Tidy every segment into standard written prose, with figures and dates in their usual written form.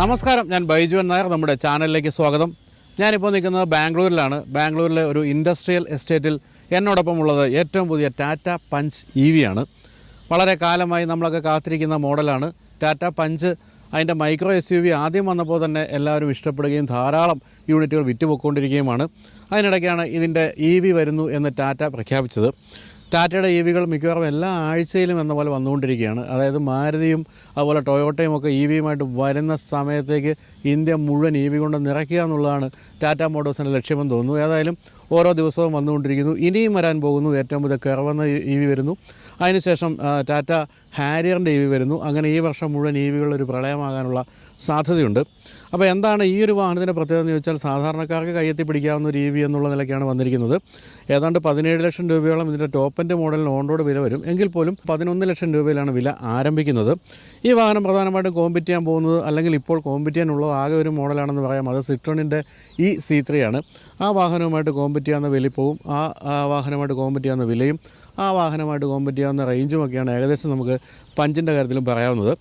നമസ്കാരം, ഞാൻ ബൈജുവൻ നായർ. നമ്മുടെ ചാനലിലേക്ക് സ്വാഗതം. ഞാനിപ്പോൾ നിൽക്കുന്നത് ബാംഗ്ലൂരിലാണ്. ബാംഗ്ലൂരിലെ ഒരു ഇൻഡസ്ട്രിയൽ എസ്റ്റേറ്റിൽ എന്നോടൊപ്പം ഉള്ളത് ഏറ്റവും പുതിയ ടാറ്റ പഞ്ച് EV ആണ്. വളരെ കാലമായി നമ്മളൊക്കെ കാത്തിരിക്കുന്ന മോഡലാണ് ടാറ്റ പഞ്ച്. അതിൻ്റെ മൈക്രോ SUV ആദ്യം വന്നപ്പോൾ തന്നെ എല്ലാവരും ഇഷ്ടപ്പെടുകയും ധാരാളം യൂണിറ്റുകൾ വിറ്റുപോയിക്കൊണ്ടിരിക്കുകയുമാണ്. അതിനിടയ്ക്കാണ് ഇതിൻ്റെ EV വരുന്നു എന്ന് ടാറ്റ പ്രഖ്യാപിച്ചത്. ടാറ്റയുടെ EVകൾ മിക്കവാറും എല്ലാ ആഴ്ചയിലും എന്ന പോലെ വന്നുകൊണ്ടിരിക്കുകയാണ്. അതായത് മാരുതിയും അതുപോലെ ടൊയോട്ടയും ഒക്കെ EVയുമായിട്ട് വരുന്ന സമയത്തേക്ക് ഇന്ത്യ മുഴുവൻ EV കൊണ്ട് നിറയ്ക്കുക എന്നുള്ളതാണ് ടാറ്റ മോട്ടോഴ്സിൻ്റെ ലക്ഷ്യമെന്ന് തോന്നുന്നു. ഏതായാലും ഓരോ ദിവസവും വന്നുകൊണ്ടിരിക്കുന്നു. ഇനിയും വരാൻ പോകുന്നു. ഏറ്റവും പുതിയ കെർവെന്ന EV വരുന്നു. അതിനുശേഷം ടാറ്റ ഹാരിയറിൻ്റെ EV വരുന്നു. അങ്ങനെ ഈ വർഷം മുഴുവൻ EVകളൊരു പ്രളയമാകാനുള്ള സാധ്യതയുണ്ട്. അപ്പോൾ എന്താണ് ഈ ഒരു വാഹനത്തിൻ്റെ പ്രത്യേകത എന്ന് ചോദിച്ചാൽ, സാധാരണക്കാർക്ക് കയ്യെത്തി പിടിക്കാവുന്ന ഒരു EV എന്നുള്ള നിലയ്ക്കാണ് വന്നിരിക്കുന്നത്. ഏതാണ്ട് 17 ലക്ഷം രൂപയോളം ഇതിൻ്റെ ടോപ്പ് എൻഡ് മോഡലിന് ഓൺ റോഡ് വില വരും. എങ്കിൽ പോലും 11 ലക്ഷം രൂപയിലാണ് വില ആരംഭിക്കുന്നത്. ഈ വാഹനം പ്രധാനമായിട്ടും കോമ്പറ്റ് ചെയ്യാൻ പോകുന്നത്, അല്ലെങ്കിൽ ഇപ്പോൾ കോമ്പറ്റ് ചെയ്യാനുള്ളത് ആകെ ഒരു മോഡലാണെന്ന് പറയാം. അത് സിട്രോണിൻ്റെ E-C3 ആണ്. ആ വാഹനവുമായിട്ട് കോമ്പറ്റ് ചെയ്യാവുന്ന വലിപ്പവും ആ വാഹനമായിട്ട് കോമ്പറ്റ് ചെയ്യാവുന്ന വിലയും ആ വാഹനമായിട്ട് കോമ്പറ്റ് ചെയ്യാവുന്ന റേഞ്ചുമൊക്കെയാണ് ഏകദേശം നമുക്ക് പഞ്ചിൻ്റെ കാര്യത്തിലും പറയാവുന്നത്.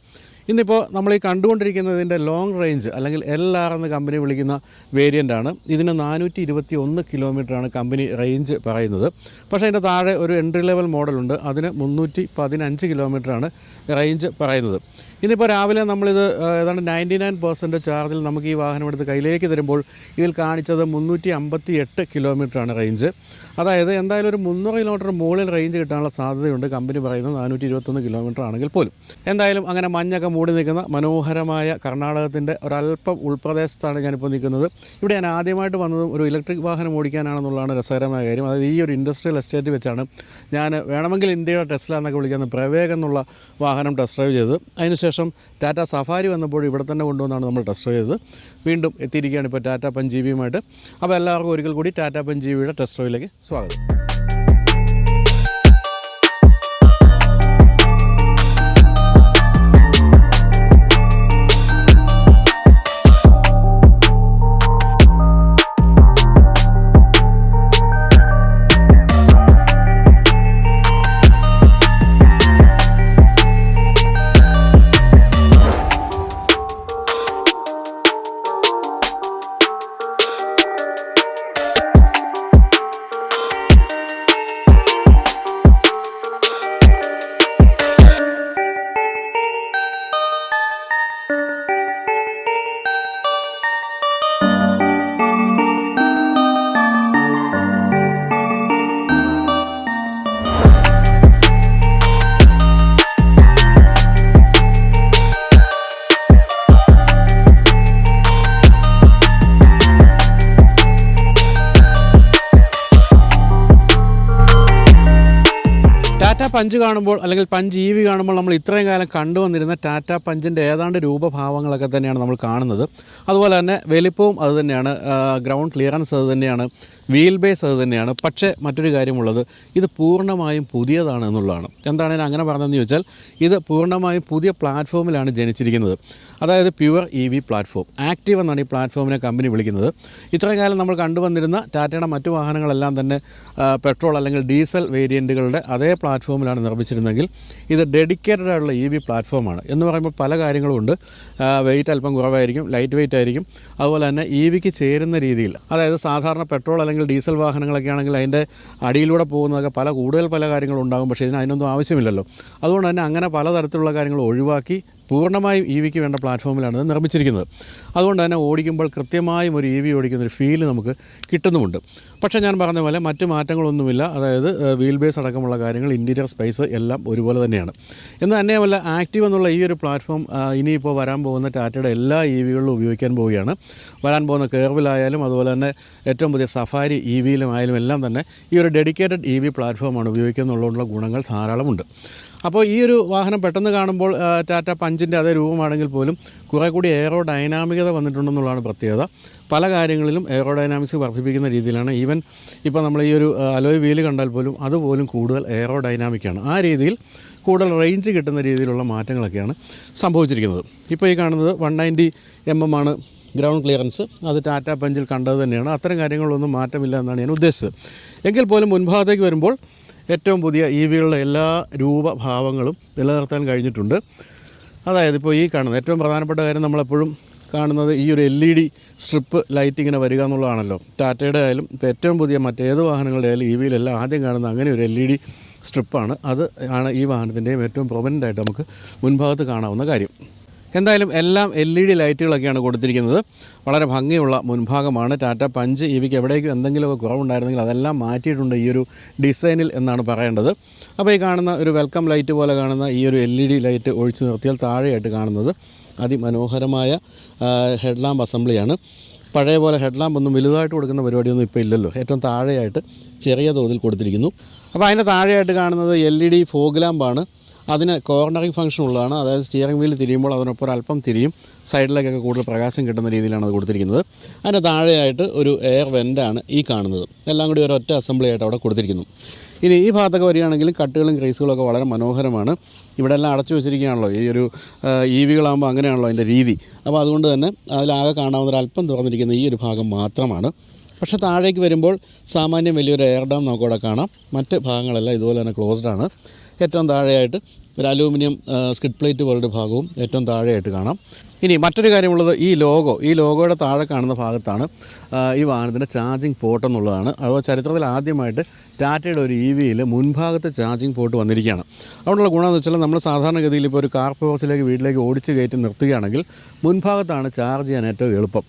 ഇന്നിപ്പോൾ നമ്മൾ ഈ കണ്ടുകൊണ്ടിരിക്കുന്നതിൻ്റെ ലോങ് റേഞ്ച് അല്ലെങ്കിൽ LR എന്ന് കമ്പനി വിളിക്കുന്ന വേരിയൻ്റാണ്. ഇതിന് 421 കിലോമീറ്ററാണ് കമ്പനി റേഞ്ച് പറയുന്നത്. പക്ഷേ അതിൻ്റെ താഴെ ഒരു എൻട്രി ലെവൽ മോഡലുണ്ട്. അതിന് 315 കിലോമീറ്ററാണ് റേഞ്ച് പറയുന്നത്. ഇന്നിപ്പോൾ രാവിലെ നമ്മളിത് ഏതാണ്ട് 99% ചാർജിൽ നമുക്ക് ഈ വാഹനം എടുത്ത് കയ്യിലേക്ക് തരുമ്പോൾ ഇതിൽ കാണിച്ചത് 358 കിലോമീറ്ററാണ് റേഞ്ച്. അതായത് എന്തായാലും ഒരു 300 കിലോമീറ്റർ മുകളിൽ റേഞ്ച് കിട്ടാനുള്ള സാധ്യതയുണ്ട്. കമ്പനി പറയുന്നത് 421 കിലോമീറ്റർ ആണെങ്കിൽ പോലും. എന്തായാലും അങ്ങനെ മഞ്ഞൊക്കെ മൂടി നിൽക്കുന്ന മനോഹരമായ കർണാടകത്തിൻ്റെ ഒരല്പം ഉൾപ്രദേശത്താണ് ഞാനിപ്പോൾ നിൽക്കുന്നത്. ഇവിടെ ഞാൻ ആദ്യമായിട്ട് വന്നതും ഒരു ഇലക്ട്രിക് വാഹനം ഓടിക്കാനാണെന്നുള്ളതാണ് രസകരമായ കാര്യം. അതായത് ഈ ഒരു ഇൻഡസ്ട്രിയൽ എസ്റ്റേറ്റ് വെച്ചാണ് ഞാൻ വേണമെങ്കിൽ ഇന്ത്യയുടെ ടെസ്ല എന്നൊക്കെ വിളിക്കുന്ന പ്രവേഗ് എന്നുള്ള വാഹനം ടെസ്റ്റ് ഡ്രൈവ് ചെയ്തത്. അതിനുശേഷം ടാറ്റ സഫാരി വന്നപ്പോൾ ഇവിടെ തന്നെ കൊണ്ടുവന്നാണ് നമ്മൾ ടെസ്റ്റ് ഡ്രൈവ് ചെയ്തത്. വീണ്ടും എത്തിയിരിക്കുകയാണ് ഇപ്പോൾ ടാറ്റ പഞ്ച് EVയുമായിട്ട്. അപ്പോൾ എല്ലാവർക്കും ഒരിക്കൽ കൂടി ടാറ്റ പഞ്ച് EVയുടെ ടെസ്റ്റ് ഡ്രൈവിലേക്ക് സ്വാഗതം. ടാറ്റ പഞ്ച് കാണുമ്പോൾ അല്ലെങ്കിൽ പഞ്ച് EV കാണുമ്പോൾ നമ്മൾ ഇത്രയും കാലം കണ്ടുവന്നിരുന്ന ടാറ്റ പഞ്ചിൻ്റെ ഏതാണ്ട് രൂപഭാവങ്ങളൊക്കെ തന്നെയാണ് നമ്മൾ കാണുന്നത്. അതുപോലെ തന്നെ വലിപ്പവും അതുതന്നെയാണ്, ഗ്രൗണ്ട് ക്ലിയറൻസ് അതുതന്നെയാണ്, വീൽ ബേസ് അതുതന്നെയാണ്. പക്ഷേ മറ്റൊരു കാര്യമുള്ളത്, ഇത് പൂർണ്ണമായും പുതിയതാണ് എന്നുള്ളതാണ്. എന്താണ് ഞാൻ അങ്ങനെ പറഞ്ഞതെന്ന് ചോദിച്ചാൽ, ഇത് പൂർണ്ണമായും പുതിയ പ്ലാറ്റ്ഫോമിലാണ് ജനിച്ചിരിക്കുന്നത്. അതായത് പ്യുവർ EV പ്ലാറ്റ്ഫോം, ആക്റ്റീവ് എന്നാണ് ഈ പ്ലാറ്റ്ഫോമിനെ കമ്പനി വിളിക്കുന്നത്. ഇത്രയും കാലം നമ്മൾ കണ്ടുവന്നിരുന്ന ടാറ്റയുടെ മറ്റു വാഹനങ്ങളെല്ലാം തന്നെ പെട്രോൾ അല്ലെങ്കിൽ ഡീസൽ വേരിയൻറ്റുകളുടെ അതേ പ്ലാറ്റ്ഫോമിലാണ് നിർമ്മിച്ചിരുന്നെങ്കിൽ ഇത് ഡെഡിക്കേറ്റഡ് ആയിട്ടുള്ള EV പ്ലാറ്റ്ഫോമാണ്. എന്ന് പറയുമ്പോൾ പല കാര്യങ്ങളുമുണ്ട്. വെയിറ്റ് അല്പം കുറവായിരിക്കും, ലൈറ്റ് വെയിറ്റ് ആയിരിക്കും. അതുപോലെ തന്നെ EVക്ക് ചേരുന്ന രീതിയിൽ, അതായത് സാധാരണ പെട്രോൾ അല്ലെങ്കിൽ ഡീസൽ വാഹനങ്ങളൊക്കെ ആണെങ്കിൽ അതിൻ്റെ അടിയിലൂടെ പോകുന്നതൊക്കെ കൂടുതൽ കാര്യങ്ങളുണ്ടാകും. പക്ഷേ ഇതിന് അതിനൊന്നും ആവശ്യമില്ലല്ലോ. അതുകൊണ്ട് തന്നെ അങ്ങനെ പലതരത്തിലുള്ള കാര്യങ്ങൾ ഒഴിവാക്കി പൂർണ്ണമായും EVക്ക് വേണ്ട പ്ലാറ്റ്ഫോമിലാണ് ഇത് നിർമ്മിച്ചിരിക്കുന്നത്. അതുകൊണ്ട് തന്നെ ഓടിക്കുമ്പോൾ കൃത്യമായും ഒരു EV ഓടിക്കുന്നൊരു ഫീല് നമുക്ക് കിട്ടുന്നുമുണ്ട്. പക്ഷേ ഞാൻ പറഞ്ഞ പോലെ മറ്റ് മാറ്റങ്ങളൊന്നുമില്ല. അതായത് വീൽ ബേസ് അടക്കമുള്ള കാര്യങ്ങൾ, ഇൻറ്റീരിയർ സ്പേസ് എല്ലാം ഒരുപോലെ തന്നെയാണ്. എന്ന് തന്നെയുമല്ല, ആക്റ്റീവ് എന്നുള്ള ഈ ഒരു പ്ലാറ്റ്ഫോം ഇനിയിപ്പോൾ വരാൻ പോകുന്ന ടാറ്റയുടെ എല്ലാ EVകളിലും ഉപയോഗിക്കാൻ പോവുകയാണ്. വരാൻ പോകുന്ന കെർവിലായാലും അതുപോലെ തന്നെ ഏറ്റവും പുതിയ സഫാരി EVയിലുമായാലും എല്ലാം തന്നെ ഈ ഒരു ഡെഡിക്കേറ്റഡ് EV പ്ലാറ്റ്ഫോമാണ് ഉപയോഗിക്കുന്നുള്ളതുകൊണ്ടുള്ള ഗുണങ്ങൾ ധാരാളമുണ്ട്. അപ്പോൾ ഈ ഒരു വാഹനം പെട്ടെന്ന് കാണുമ്പോൾ ടാറ്റ പഞ്ചിൻ്റെ അതേ രൂപമാണെങ്കിൽ പോലും കുറേ കൂടി എയറോ ഡൈനാമികത വന്നിട്ടുണ്ടെന്നുള്ളതാണ് പ്രത്യേകത. പല കാര്യങ്ങളിലും എയറോ ഡൈനാമിക്സ് വർദ്ധിപ്പിക്കുന്ന രീതിയിലാണ്. ഈവൻ ഇപ്പോൾ നമ്മൾ ഈ ഒരു അലോയ് വീല് കണ്ടാൽ പോലും അതുപോലും കൂടുതൽ എയറോ ഡൈനാമിക്കാണ്. ആ രീതിയിൽ കൂടുതൽ റേഞ്ച് കിട്ടുന്ന രീതിയിലുള്ള മാറ്റങ്ങളൊക്കെയാണ് സംഭവിച്ചിരിക്കുന്നത്. ഇപ്പോൾ ഈ കാണുന്നത് 190 mm ആണ് ഗ്രൗണ്ട് ക്ലിയറൻസ്. അത് ടാറ്റ പഞ്ചിൽ കണ്ടത് തന്നെയാണ്. അത്തരം കാര്യങ്ങളൊന്നും മാറ്റമില്ല എന്നാണ് ഞാൻ ഉദ്ദേശിച്ചത്. എങ്കിൽ പോലും മുൻഭാഗത്തേക്ക് വരുമ്പോൾ ഏറ്റവും പുതിയ EVകളുടെ എല്ലാ രൂപഭാവങ്ങളും നിലനിർത്താൻ കഴിഞ്ഞിട്ടുണ്ട്. അതായത് ഇപ്പോൾ ഈ കാണുന്നത് ഏറ്റവും പ്രധാനപ്പെട്ട കാര്യം, നമ്മളെപ്പോഴും കാണുന്നത് ഈ ഒരു LED സ്ട്രിപ്പ് ലൈറ്റ് ഇങ്ങനെ വരിക എന്നുള്ളതാണല്ലോ. ടാറ്റയുടെ ആയാലും ഇപ്പോൾ ഏറ്റവും പുതിയ മറ്റേത് വാഹനങ്ങളുടെ ആയാലും EVയിലെല്ലാം ആദ്യം കാണുന്ന അങ്ങനെ ഒരു LED സ്ട്രിപ്പാണ്. അത് ആണ് ഈ വാഹനത്തിൻ്റെയും ഏറ്റവും പ്രൊമനൻ്റായിട്ട് നമുക്ക് മുൻഭാഗത്ത് കാണാവുന്ന കാര്യം. എന്തായാലും എല്ലാം LED ലൈറ്റുകളൊക്കെയാണ് കൊടുത്തിരിക്കുന്നത്. വളരെ ഭംഗിയുള്ള മുൻഭാഗമാണ്. ടാറ്റ പഞ്ച് EVക്ക് എവിടേക്കും എന്തെങ്കിലുമൊക്കെ കുറവുണ്ടായിരുന്നെങ്കിൽ അതെല്ലാം മാറ്റിയിട്ടുണ്ട് ഈ ഒരു ഡിസൈനിൽ എന്നാണ് പറയേണ്ടത്. അപ്പോൾ ഈ കാണുന്ന ഒരു വെൽക്കം ലൈറ്റ് പോലെ കാണുന്ന ഈ ഒരു LED ലൈറ്റ് ഒഴിച്ച് നിർത്തിയാൽ താഴെയായിട്ട് കാണുന്നത് അതിമനോഹരമായ ഹെഡ് ലാമ്പ് അസംബ്ലിയാണ്. പഴയ പോലെ ഹെഡ് ലാമ്പ് ഒന്നും വലുതായിട്ട് കൊടുക്കുന്ന പരിപാടിയൊന്നും ഇപ്പോൾ ഇല്ലല്ലോ. ഏറ്റവും താഴെയായിട്ട് ചെറിയ തോതിൽ കൊടുത്തിരിക്കുന്നു. അപ്പോൾ അതിൻ്റെ താഴെയായിട്ട് കാണുന്നത് LED ഫോഗ് ലാമ്പാണ്. അതിന് കോർണറിങ് ഫംഗ്ഷൻ ഉള്ളതാണ്. അതായത് സ്റ്റിയറിംഗ് വീൽ തിരിയുമ്പോൾ അതിനൊപ്പം അല്പം തിരിയും, സൈഡിലേക്കൊക്കെ കൂടുതൽ പ്രകാശം കിട്ടുന്ന രീതിയിലാണ് അത് കൊടുത്തിരിക്കുന്നത്. അതിൻ്റെ താഴെയായിട്ട് ഒരു എയർ വെൻ്റാണ് ഈ കാണുന്നത്. എല്ലാം കൂടി ഒരൊറ്റ അസംബ്ലി ആയിട്ട് അവിടെ കൊടുത്തിരിക്കുന്നു. ഇനി ഈ ഭാഗത്തൊക്കെ വരികയാണെങ്കിൽ കട്ടുകളും ക്രീസുകളൊക്കെ വളരെ മനോഹരമാണ്. ഇവിടെ എല്ലാം അടച്ചു വെച്ചിരിക്കുകയാണല്ലോ. ഈ ഒരു EVകളാകുമ്പോൾ അങ്ങനെയാണല്ലോ അതിൻ്റെ രീതി. അപ്പോൾ അതുകൊണ്ട് തന്നെ അതിലാകെ കാണാവുന്ന ഒരു അല്പം തുറന്നിരിക്കുന്ന ഈ ഒരു ഭാഗം മാത്രമാണ്. പക്ഷേ താഴേക്ക് വരുമ്പോൾ സാമാന്യം വലിയൊരു എയർ ഡാം നമുക്കവിടെ കാണാം. മറ്റ് ഭാഗങ്ങളെല്ലാം ഇതുപോലെ തന്നെ ക്ലോസ്ഡാണ്. ഏറ്റവും താഴെയായിട്ട് ഒരു അലൂമിനിയം സ്കിഡ് പ്ലേറ്റ് പോലൊരു ഭാഗവും ഏറ്റവും താഴെയായിട്ട് കാണാം. ഇനി മറ്റൊരു കാര്യമുള്ളത് ഈ ലോഗോയുടെ താഴെ കാണുന്ന ഭാഗത്താണ് ഈ വാഹനത്തിൻ്റെ ചാർജിങ് പോർട്ട് എന്നുള്ളതാണ്. അതുപോലെ ചരിത്രത്തിൽ ആദ്യമായിട്ട് ടാറ്റയുടെ ഒരു EVയിൽ മുൻഭാഗത്ത് ചാർജിങ് പോർട്ട് വന്നിരിക്കുകയാണ്. അതുകൊണ്ടുള്ള ഗുണമെന്ന് വെച്ചാൽ നമ്മൾ സാധാരണഗതിയിൽ ഇപ്പോൾ ഒരു കാർ പോർസിലേക്ക് വീട്ടിലേക്ക് ഓടിച്ച് കയറ്റി നിർത്തുകയാണെങ്കിൽ മുൻഭാഗത്താണ് ചാർജ് ചെയ്യാൻ ഏറ്റവും എളുപ്പം.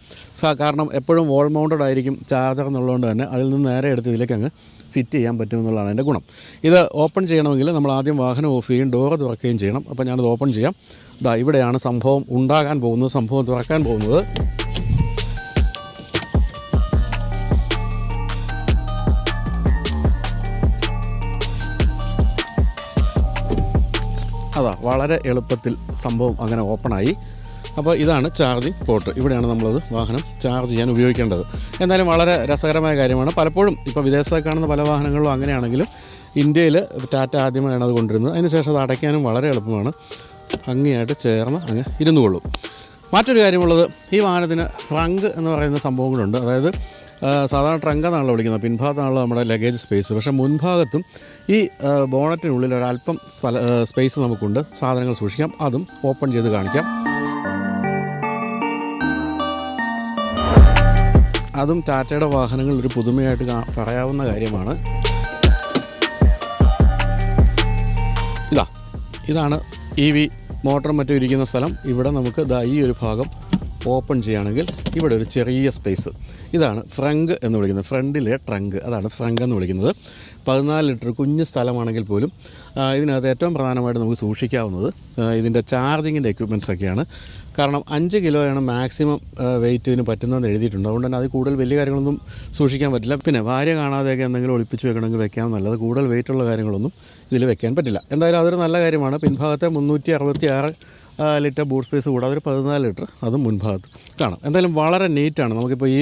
കാരണം എപ്പോഴും വാൾ മൗണ്ടഡ് ആയിരിക്കും ചാർജർ എന്നുള്ളതുകൊണ്ട് തന്നെ അതിൽ നിന്ന് നേരെ എടുത്ത് ഇതിലേക്ക് അങ്ങ് ഫിറ്റ് ചെയ്യാൻ പറ്റുമെന്നുള്ളതാണ് അതിൻ്റെ ഗുണം. ഇത് ഓപ്പൺ ചെയ്യണമെങ്കിൽ നമ്മൾ ആദ്യം വാഹനം ഓഫ് ചെയ്യുകയും ഡോറ് തുറക്കുകയും ചെയ്യണം. അപ്പോൾ ഞാനത് ഓപ്പൺ ചെയ്യാം. ഇവിടെയാണ് സംഭവം ഉണ്ടാകാൻ പോകുന്നത്, സംഭവം തുറക്കാൻ പോകുന്നത്. വളരെ എളുപ്പത്തിൽ സംഭവം അങ്ങനെ ഓപ്പണായി. അപ്പോൾ ഇതാണ് ചാർജിങ് പോർട്ട്. ഇവിടെയാണ് നമ്മളത് വാഹനം ചാർജ് ചെയ്യാൻ ഉപയോഗിക്കേണ്ടത്. എന്തായാലും വളരെ രസകരമായ കാര്യമാണ്. പലപ്പോഴും ഇപ്പോൾ വിദേശത്തൊക്കെ കാണുന്ന പല വാഹനങ്ങളിലും അങ്ങനെയാണെങ്കിലും ഇന്ത്യയിൽ ടാറ്റ ആദ്യമായാണ് അത് കൊണ്ടിരുന്നത്. അതിനുശേഷം അത് അടയ്ക്കാനും വളരെ എളുപ്പമാണ്. ഭംഗിയായിട്ട് ചേർന്ന് അങ്ങ് ഇരുന്നുകൊള്ളും. മറ്റൊരു കാര്യമുള്ളത്, ഈ വാഹനത്തിന് ഫ്രങ്ക് എന്ന് പറയുന്ന സംഭവം കൂടെ. അതായത് സാധാരണ ട്രങ്ക് എന്നാണല്ലോ വിളിക്കുന്നത്, പിൻഭാഗത്താണല്ലോ നമ്മുടെ ലഗേജ് സ്പേസ്. പക്ഷേ മുൻഭാഗത്തും ഈ ബോണറ്റിനുള്ളിൽ ഒരല്പം സ്പേസ് നമുക്കുണ്ട്, സാധനങ്ങൾ സൂക്ഷിക്കാം. അതും ഓപ്പൺ ചെയ്ത് കാണിക്കാം. അതും ടാറ്റയുടെ വാഹനങ്ങളിൽ ഒരു പുതുമയായിട്ട് പറയാവുന്ന കാര്യമാണ്. ഇതാണ് EV മോട്ടറും മറ്റും ഇരിക്കുന്ന സ്ഥലം. ഇവിടെ നമുക്ക് ഈ ഒരു ഭാഗം ഓപ്പൺ ചെയ്യുകയാണെങ്കിൽ ഇവിടെ ഒരു ചെറിയ സ്പേസ്. ഇതാണ് ഫ്രങ്ക് എന്ന് വിളിക്കുന്നത്. ഫ്രണ്ടിലെ ട്രങ്ക്, അതാണ് ഫ്രങ്ക് എന്ന് വിളിക്കുന്നത്. 14 ലിറ്റർ കുഞ്ഞ് സ്ഥലമാണെങ്കിൽ പോലും ഇതിനകത്ത് ഏറ്റവും പ്രധാനമായിട്ട് നമുക്ക് സൂക്ഷിക്കാവുന്നത് ഇതിൻ്റെ ചാർജിങ്ങിൻ്റെ എക്യുപ്മെൻറ്റ്സൊക്കെയാണ്. കാരണം 5 കിലോയാണ് മാക്സിമം വെയിറ്റ് ഇതിന് പറ്റുന്നതെന്ന് എഴുതിയിട്ടുണ്ട്. അതുകൊണ്ട് തന്നെ അത് കൂടുതൽ വലിയ കാര്യങ്ങളൊന്നും സൂക്ഷിക്കാൻ പറ്റില്ല. പിന്നെ ഭാര്യ കാണാതെയൊക്കെ എന്തെങ്കിലും ഒളിപ്പിച്ച് വെക്കണമെങ്കിൽ വെക്കാൻ നല്ലത്. കൂടുതൽ വെയിറ്റുള്ള കാര്യങ്ങളൊന്നും ഇതിൽ വെക്കാൻ പറ്റില്ല. എന്തായാലും അതൊരു നല്ല കാര്യമാണ്. പിൻഭാഗത്തെ 366 ലിറ്റർ ബൂട്ട് സ്പേസ് കൂടാതെ ഒരു 14 ലിറ്റർ അതും മുൻഭാഗത്ത് കാണാം. എന്തായാലും വളരെ നീറ്റാണ്. നമുക്കിപ്പോൾ ഈ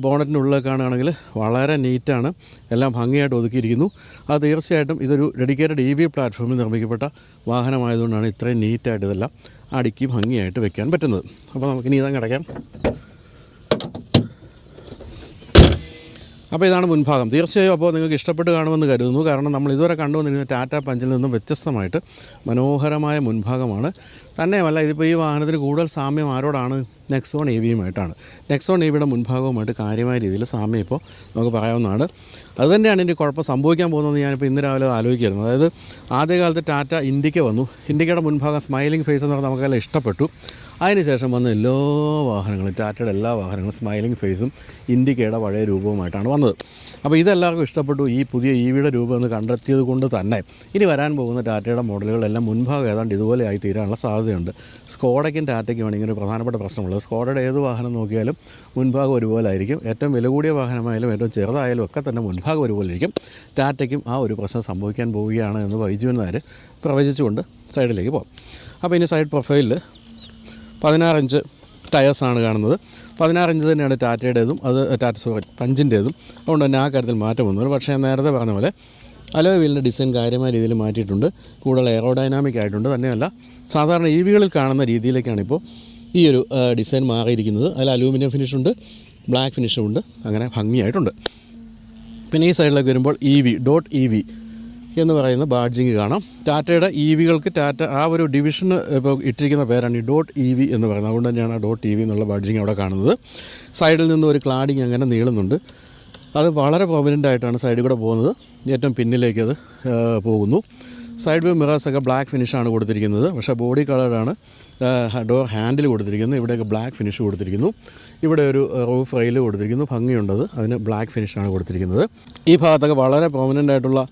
ബോണറ്റിൻ്റെ ഉള്ളിലൊക്കെ കാണുകയാണെങ്കിൽ വളരെ നീറ്റാണ്. എല്ലാം ഭംഗിയായിട്ട് ഒതുക്കിയിരിക്കുന്നു. അത് തീർച്ചയായിട്ടും ഇതൊരു ഡെഡിക്കേറ്റഡ് EV പ്ലാറ്റ്ഫോമിൽ നിർമ്മിക്കപ്പെട്ട വാഹനമായതുകൊണ്ടാണ് ഇത്രയും നീറ്റായിട്ട് ഇതെല്ലാം അടുക്കി ഭംഗിയായിട്ട് വെക്കാൻ പറ്റുന്നത്. അപ്പോൾ നമുക്കിനി ഇതങ്ങ് അടയ്ക്കാം. അപ്പോൾ ഇതാണ് മുൻഭാഗം. തീർച്ചയായും അപ്പോൾ നിങ്ങൾക്ക് ഇഷ്ടപ്പെട്ട് കാണുമെന്ന് കരുതുന്നു. കാരണം നമ്മൾ ഇതുവരെ കണ്ടുവന്നിരുന്ന ടാറ്റ പഞ്ചിൽ നിന്നും വ്യത്യസ്തമായിട്ട് മനോഹരമായ മുൻഭാഗമാണ്. തന്നെയുമല്ല, ഇതിപ്പോൾ ഈ വാഹനത്തിന് കൂടുതൽ സാമ്യം ആരോടാണ്? നെക്സോൺ EVയുമായിട്ടാണ്. നെക്സോൺ EVയുടെ മുൻഭാഗവുമായിട്ട് കാര്യമായ രീതിയിൽ സാമ്യം ഇപ്പോൾ നമുക്ക് പറയാവുന്നതാണ്. അതുതന്നെയാണ് ഇതിൻ്റെ കുഴപ്പം സംഭവിക്കാൻ പോകുന്നതെന്ന് ഞാനിപ്പോൾ ഇന്ന് രാവിലെ ആലോചിക്കായിരുന്നു. അതായത് ആദ്യകാലത്ത് ടാറ്റ ഇൻഡിക്ക വന്നു. ഇൻഡിക്കയുടെ മുൻഭാഗം സ്മൈലിംഗ് ഫേസ് എന്ന് പറഞ്ഞാൽ നമുക്കെല്ലാം ഇഷ്ടപ്പെട്ടു. അതിനുശേഷം വന്ന എല്ലാ വാഹനങ്ങളും, ടാറ്റയുടെ എല്ലാ വാഹനങ്ങളും സ്മൈലിംഗ് ഫേസും ഇൻഡിക്കയുടെ പഴയ രൂപവുമായിട്ടാണ് വന്നത്. അപ്പോൾ ഇതെല്ലാവർക്കും ഇഷ്ടപ്പെട്ടു. ഈ പുതിയ EVയുടെ രൂപം എന്ന് കണ്ടെത്തിയത് കൊണ്ട് തന്നെ ഇനി വരാൻ പോകുന്ന ടാറ്റയുടെ മോഡലുകളെല്ലാം മുൻഭാഗം ഏതാണ്ട് ഇതുപോലെ ആയി തീരാനുള്ള സാധ്യതയുണ്ട്. സ്കോഡയ്ക്കും ടാറ്റയ്ക്കുമാണ് ഇങ്ങനെ ഒരു പ്രധാനപ്പെട്ട പ്രശ്നമുള്ളത്. സ്കോഡയുടെ ഏത് വാഹനം നോക്കിയാലും മുൻഭാഗം ഒരുപോലെ ആയിരിക്കും. ഏറ്റവും വില കൂടിയ വാഹനമായാലും ഏറ്റവും ചെറുതായാലും ഒക്കെ തന്നെ മുൻഭാഗം ഒരുപോലെ ഇരിക്കും. ടാറ്റയ്ക്കും ആ ഒരു പ്രശ്നം സംഭവിക്കാൻ പോവുകയാണ് എന്ന് ബൈജുവിൻ നായർ പ്രവചിച്ചുകൊണ്ട് സൈഡിലേക്ക് പോകും. അപ്പോൾ ഇനി സൈഡ് പ്രൊഫൈലിൽ 16 ഇഞ്ച് ടയേഴ്സാണ് കാണുന്നത്. 16 ഇഞ്ച് തന്നെയാണ് ടാറ്റയുടേതും, അത് പഞ്ചിൻ്റേതും. അതുകൊണ്ട് തന്നെ ആ കാര്യത്തിൽ മാറ്റം വന്നു. പക്ഷേ നേരത്തെ പറഞ്ഞ പോലെ അലോയ് വീലിൻ്റെ ഡിസൈൻ കാര്യമായ രീതിയിൽ മാറ്റിയിട്ടുണ്ട്. കൂടുതൽ എയറോഡൈനാമിക് ആയിട്ടുണ്ട്. തന്നെയല്ല, സാധാരണ EVകളിൽ കാണുന്ന രീതിയിലേക്കാണ് ഇപ്പോൾ ഈ ഒരു ഡിസൈൻ മാറിയിരിക്കുന്നത്. അതിൽ അലൂമിനിയം ഫിനിഷുണ്ട്, ബ്ലാക്ക് ഫിനിഷുമുണ്ട്. അങ്ങനെ ഭംഗിയായിട്ടുണ്ട്. പിന്നെ ഈ സൈഡിലേക്ക് വരുമ്പോൾ EV എന്ന് പറയുന്ന ബാഡ്ജിങ് കാണാം. ടാറ്റയുടെ EVകൾക്ക് ടാറ്റ ആ ഒരു ഡിവിഷന് ഇപ്പോൾ ഇട്ടിരിക്കുന്ന പേരാണ് ഈ .EV എന്ന് പറയുന്നത്. അതുകൊണ്ട് തന്നെയാണ് ആ .EV എന്നുള്ള ബാഡ്ജിങ് അവിടെ കാണുന്നത്. സൈഡിൽ നിന്ന് ഒരു ക്ലാഡിങ് അങ്ങനെ നീളുന്നുണ്ട്. അത് വളരെ പ്രൊമിനൻ്റ് ആയിട്ടാണ് സൈഡിൽ കൂടെ പോകുന്നത്. ഏറ്റവും പിന്നിലേക്ക് അത് പോകുന്നു. സൈഡ് വ്യൂ മിറേഴ്സൊക്കെ ബ്ലാക്ക് ഫിനിഷാണ് കൊടുത്തിരിക്കുന്നത്. പക്ഷേ ബോഡി കളറാണ് ഡോർ ഹാൻഡിൽ കൊടുത്തിരിക്കുന്നത്. ഇവിടെയൊക്കെ ബ്ലാക്ക് ഫിനിഷ് കൊടുത്തിരിക്കുന്നു. ഇവിടെ ഒരു റൂഫ് റെയിൽ കൊടുത്തിരിക്കുന്നു. ഭംഗിയുണ്ടത്. അതിന് ബ്ലാക്ക് ഫിനിഷാണ് കൊടുത്തിരിക്കുന്നത്. ഈ ഭാഗത്തൊക്കെ വളരെ പ്രൊമിനൻ്റ് ആയിട്ടുള്ള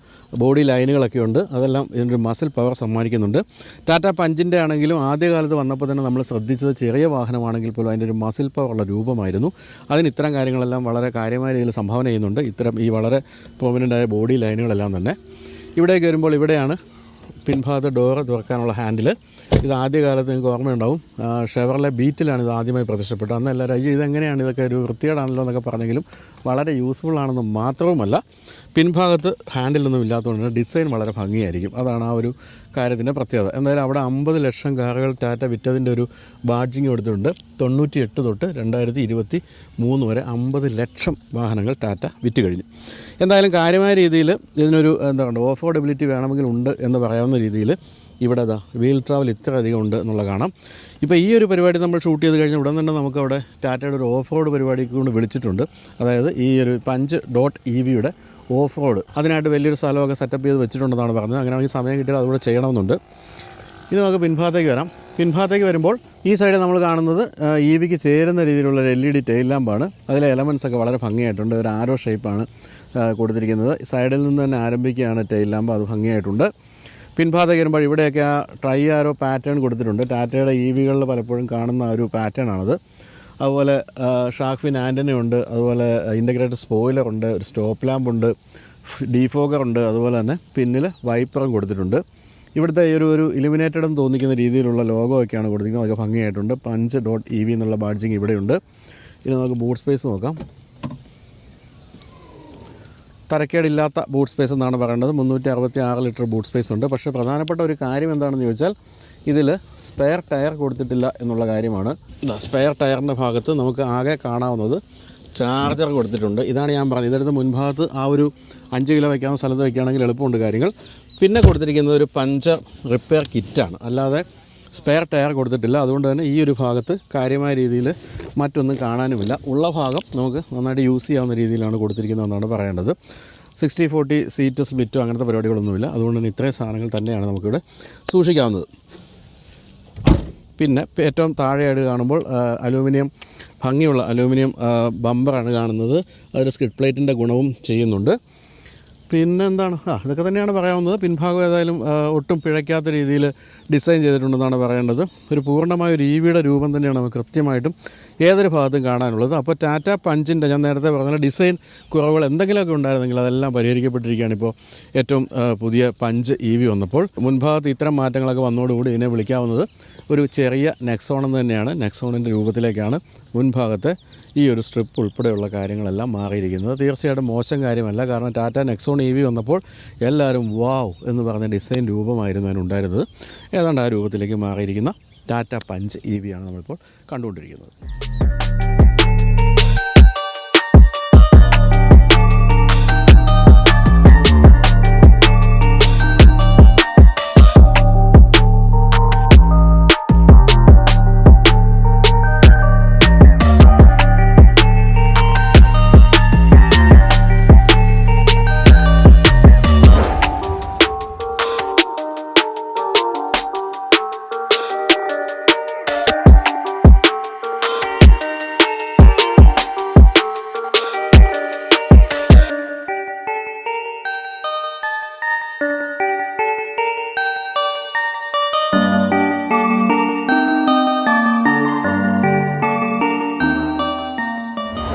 ബോഡി ലൈനുകളൊക്കെ ഉണ്ട്. അതെല്ലാം ഇതിനൊരു മസിൽ പവർ സമ്മാനിക്കുന്നുണ്ട്. ടാറ്റ പഞ്ചിൻ്റെ ആണെങ്കിലും ആദ്യകാലത്ത് വന്നപ്പോൾ തന്നെ നമ്മൾ ശ്രദ്ധിച്ചത് ചെറിയ വാഹനമാണെങ്കിൽ പോലും അതിൻ്റെ ഒരു മസിൽ പവറുള്ള രൂപമായിരുന്നു. അതിന് ഇത്തരം കാര്യങ്ങളെല്ലാം വളരെ കാര്യമായ രീതിയിൽ സംഭാവന ചെയ്യുന്നുണ്ട്. ഇത്തരം ഈ വളരെ പ്രൊമിനൻ്റായ ബോഡി ലൈനുകളെല്ലാം തന്നെ. ഇവിടേക്ക് വരുമ്പോൾ ഇവിടെയാണ് പിൻഭാഗത്ത് ഡോറ് തുറക്കാനുള്ള ഹാൻഡിൽ. ഇത് ആദ്യകാലത്ത് നിങ്ങൾക്ക് ഓർമ്മയുണ്ടാവും, ഷെവർലെ ബീറ്റിലാണ് ഇത് ആദ്യമായി പ്രത്യക്ഷപ്പെട്ടത്. അന്ന് എല്ലാവരും ഇതെങ്ങനെയാണ് ഇതൊക്കെ ഒരു വൃത്തികേടാണല്ലോ എന്നൊക്കെ പറഞ്ഞെങ്കിലും വളരെ യൂസ്ഫുൾ ആണെന്ന് മാത്രവുമല്ല, പിൻഭാഗത്ത് ഹാൻഡിലൊന്നും ഇല്ലാത്തതുകൊണ്ട് ഡിസൈൻ വളരെ ഭംഗിയായിരിക്കും. അതാണ് ആ ഒരു കാര്യത്തിൻ്റെ പ്രത്യേകത. എന്തായാലും അവിടെ 50 ലക്ഷം കാറുകൾ ടാറ്റ വിറ്റതിൻ്റെ ഒരു ബാഡ്ജിങ് കൊടുത്തിട്ടുണ്ട്. 98 തൊട്ട് 2023 വരെ 50 ലക്ഷം വാഹനങ്ങൾ ടാറ്റ വിറ്റ് കഴിഞ്ഞു. എന്തായാലും കാര്യമായ രീതിയിൽ ഇതിനൊരു ഓഫോർഡബിലിറ്റി വേണമെങ്കിൽ ഉണ്ട് എന്ന് പറയാവുന്ന രീതിയിൽ ഇവിടെ വീൽ ട്രാവൽ ഇത്ര അധികം ഉണ്ട് എന്നുള്ള കാണാം. ഇപ്പോൾ ഈ ഒരു പരിപാടി നമ്മൾ ഷൂട്ട് ചെയ്ത് കഴിഞ്ഞാൽ ഉടൻ തന്നെ നമുക്കവിടെ ടാറ്റയുടെ ഒരു ഓഫ് റോഡ് പരിപാടിക്ക് കൊണ്ട് വിളിച്ചിട്ടുണ്ട്. അതായത് ഈ ഒരു പഞ്ച് .EVയുടെ ഓഫ് റോഡ്, അതിനായിട്ട് വലിയൊരു സ്ഥലമൊക്കെ സെറ്റപ്പ് ചെയ്ത് വെച്ചിട്ടുണ്ടെന്നാണ് പറഞ്ഞത്. അങ്ങനെയാണെങ്കിൽ സമയം കിട്ടിയാൽ അതുകൂടെ ചെയ്യണമെന്നുണ്ട്. ഇനി നമുക്ക് പിൻഭാഗത്തേക്ക് വരാം. പിൻഭാഗത്തേക്ക് വരുമ്പോൾ ഈ സൈഡിൽ നമ്മൾ കാണുന്നത് EVക്ക് ചേരുന്ന രീതിയിലുള്ള LED ടെയിൽ ലാമ്പാണ്. അതിലെ എലമെൻറ്റ്സൊക്കെ വളരെ ഭംഗിയായിട്ടുണ്ട്. ഒരു ആരോ ഷേപ്പാണ് കൊടുത്തിരിക്കുന്നത്. സൈഡിൽ നിന്ന് തന്നെ ആരംഭിക്കുകയാണ് ടെയിൽ ലാമ്പ്. അത് ഭംഗിയായിട്ടുണ്ട്. പിൻഭാഗത്തേക്ക് വരുമ്പോൾ ഇവിടെയൊക്കെ ആ ട്രൈ ആരോ പാറ്റേൺ കൊടുത്തിട്ടുണ്ട്. ടാറ്റയുടെ EVകളിൽ പലപ്പോഴും കാണുന്ന ഒരു പാറ്റേൺ ആണത്. അതുപോലെ ഷാർക്ക് ഫിൻ ആൻ്റനയുണ്ട്, അതുപോലെ ഇൻ്റഗ്രേറ്റഡ് സ്പോയിലറുണ്ട്, ഒരു സ്റ്റോപ്പ് ലാമ്പുണ്ട്, ഡീഫോഗറുണ്ട്, അതുപോലെ തന്നെ പിന്നിൽ വൈപ്പറും കൊടുത്തിട്ടുണ്ട്. ഇവിടുത്തെ ഈ ഒരു ഇലുമിനേറ്റഡ് എന്ന് തോന്നിക്കുന്ന രീതിയിലുള്ള ലോഗോ ഒക്കെയാണ് കൊടുത്തിരിക്കുന്നത്. അതൊക്കെ ഭംഗിയായിട്ടുണ്ട്. പഞ്ച് .EV എന്നുള്ള ബാഡ്ജിങ് ഇവിടെയുണ്ട്. ഇനി നമുക്ക് ബൂട്ട് സ്പേസ് നോക്കാം. തരക്കേടില്ലാത്ത ബൂട്ട് സ്പേസ് എന്നാണ് പറയേണ്ടത്. 366 ലിറ്റർ ബൂട്ട് സ്പേസ് ഉണ്ട്. പക്ഷേ പ്രധാനപ്പെട്ട ഒരു കാര്യം എന്താണെന്ന് ചോദിച്ചാൽ ഇതിൽ സ്പെയർ ടയർ കൊടുത്തിട്ടില്ല എന്നുള്ള കാര്യമാണ്. സ്പെയർ ടയറിൻ്റെ ഭാഗത്ത് നമുക്ക് ആകെ കാണാവുന്നത് ചാർജർ കൊടുത്തിട്ടുണ്ട്. ഇതാണ് ഞാൻ പറഞ്ഞത്. ഇതെടുത്ത് മുൻഭാഗത്ത് ആ ഒരു 5 കിലോ വയ്ക്കാവുന്ന സ്ഥലത്ത് വയ്ക്കുകയാണെങ്കിൽ എളുപ്പമുണ്ട് കാര്യങ്ങൾ. പിന്നെ കൊടുത്തിരിക്കുന്നത് ഒരു പഞ്ചർ റിപ്പയർ കിറ്റാണ്, അല്ലാതെ സ്പെയർ ടയർ കൊടുത്തിട്ടില്ല. അതുകൊണ്ട് തന്നെ ഈ ഒരു ഭാഗത്ത് കാര്യമായ രീതിയിൽ മറ്റൊന്നും കാണാനുമില്ല. ഉള്ള ഭാഗം നമുക്ക് നന്നായിട്ട് യൂസ് ചെയ്യാവുന്ന രീതിയിലാണ് കൊടുത്തിരിക്കുന്നതെന്നാണ് പറയേണ്ടത്. 60/40 സീറ്റ് സ്പ്ലിറ്റോ അങ്ങനത്തെ പരിപാടികളൊന്നുമില്ല. അതുകൊണ്ട് തന്നെ ഇത്രയും സാധനങ്ങൾ തന്നെയാണ് നമുക്കിവിടെ സൂക്ഷിക്കാവുന്നത്. പിന്നെ ഏറ്റവും താഴെയായിട്ട് കാണുമ്പോൾ ഭംഗിയുള്ള അലൂമിനിയം ബമ്പറാണ് കാണുന്നത്. അതൊരു സ്കിഡ് പ്ലേറ്റിൻ്റെ ഗുണവും ചെയ്യുന്നുണ്ട്. പിന്നെന്താണ്, ഇതൊക്കെ തന്നെയാണ് പറയാവുന്നത്. പിൻഭാഗം ഏതായാലും ഒട്ടും പിഴയ്ക്കാത്ത രീതിയിൽ ഡിസൈൻ ചെയ്തിട്ടുണ്ടെന്നാണ് പറയേണ്ടത്. ഒരു പൂർണ്ണമായ ഒരു EVയുടെ രൂപം തന്നെയാണ് നമുക്ക് കൃത്യമായിട്ടും ഏതൊരു ഭാഗത്തും കാണാനുള്ളത്. അപ്പോൾ ടാറ്റ പഞ്ചിൻ്റെ ഞാൻ നേരത്തെ പറഞ്ഞ ഡിസൈൻ കുറവുകൾ എന്തെങ്കിലുമൊക്കെ ഉണ്ടായിരുന്നെങ്കിൽ അതെല്ലാം പരിഹരിക്കപ്പെട്ടിരിക്കുകയാണ്. ഇപ്പോൾ ഏറ്റവും പുതിയ പഞ്ച് EV വന്നപ്പോൾ മുൻഭാഗത്ത് ഇത്തരം മാറ്റങ്ങളൊക്കെ വന്നതോടുകൂടി ഇതിനെ വിളിക്കാവുന്നത് ഒരു ചെറിയ നെക്സോൺ എന്ന് തന്നെയാണ്. നെക്സോണിൻ്റെ രൂപത്തിലേക്കാണ് മുൻഭാഗത്തെ ഈ ഒരു സ്ട്രിപ്പ് ഉൾപ്പെടെയുള്ള കാര്യങ്ങളെല്ലാം മാറിയിരിക്കുന്നത്. തീർച്ചയായിട്ടും മോശം കാര്യമല്ല. കാരണം ടാറ്റ നെക്സോൺ EV വന്നപ്പോൾ എല്ലാവരും വാവ് എന്ന് പറഞ്ഞ ഡിസൈൻ രൂപമായിരുന്നു അതിനുണ്ടായിരുന്നത്. ഏതാണ്ട് ആ രൂപത്തിലേക്ക് മാറിയിരിക്കുന്ന ടാറ്റ പഞ്ച് EV ആണ് നമ്മളിപ്പോൾ കണ്ടുകൊണ്ടിരിക്കുന്നത്.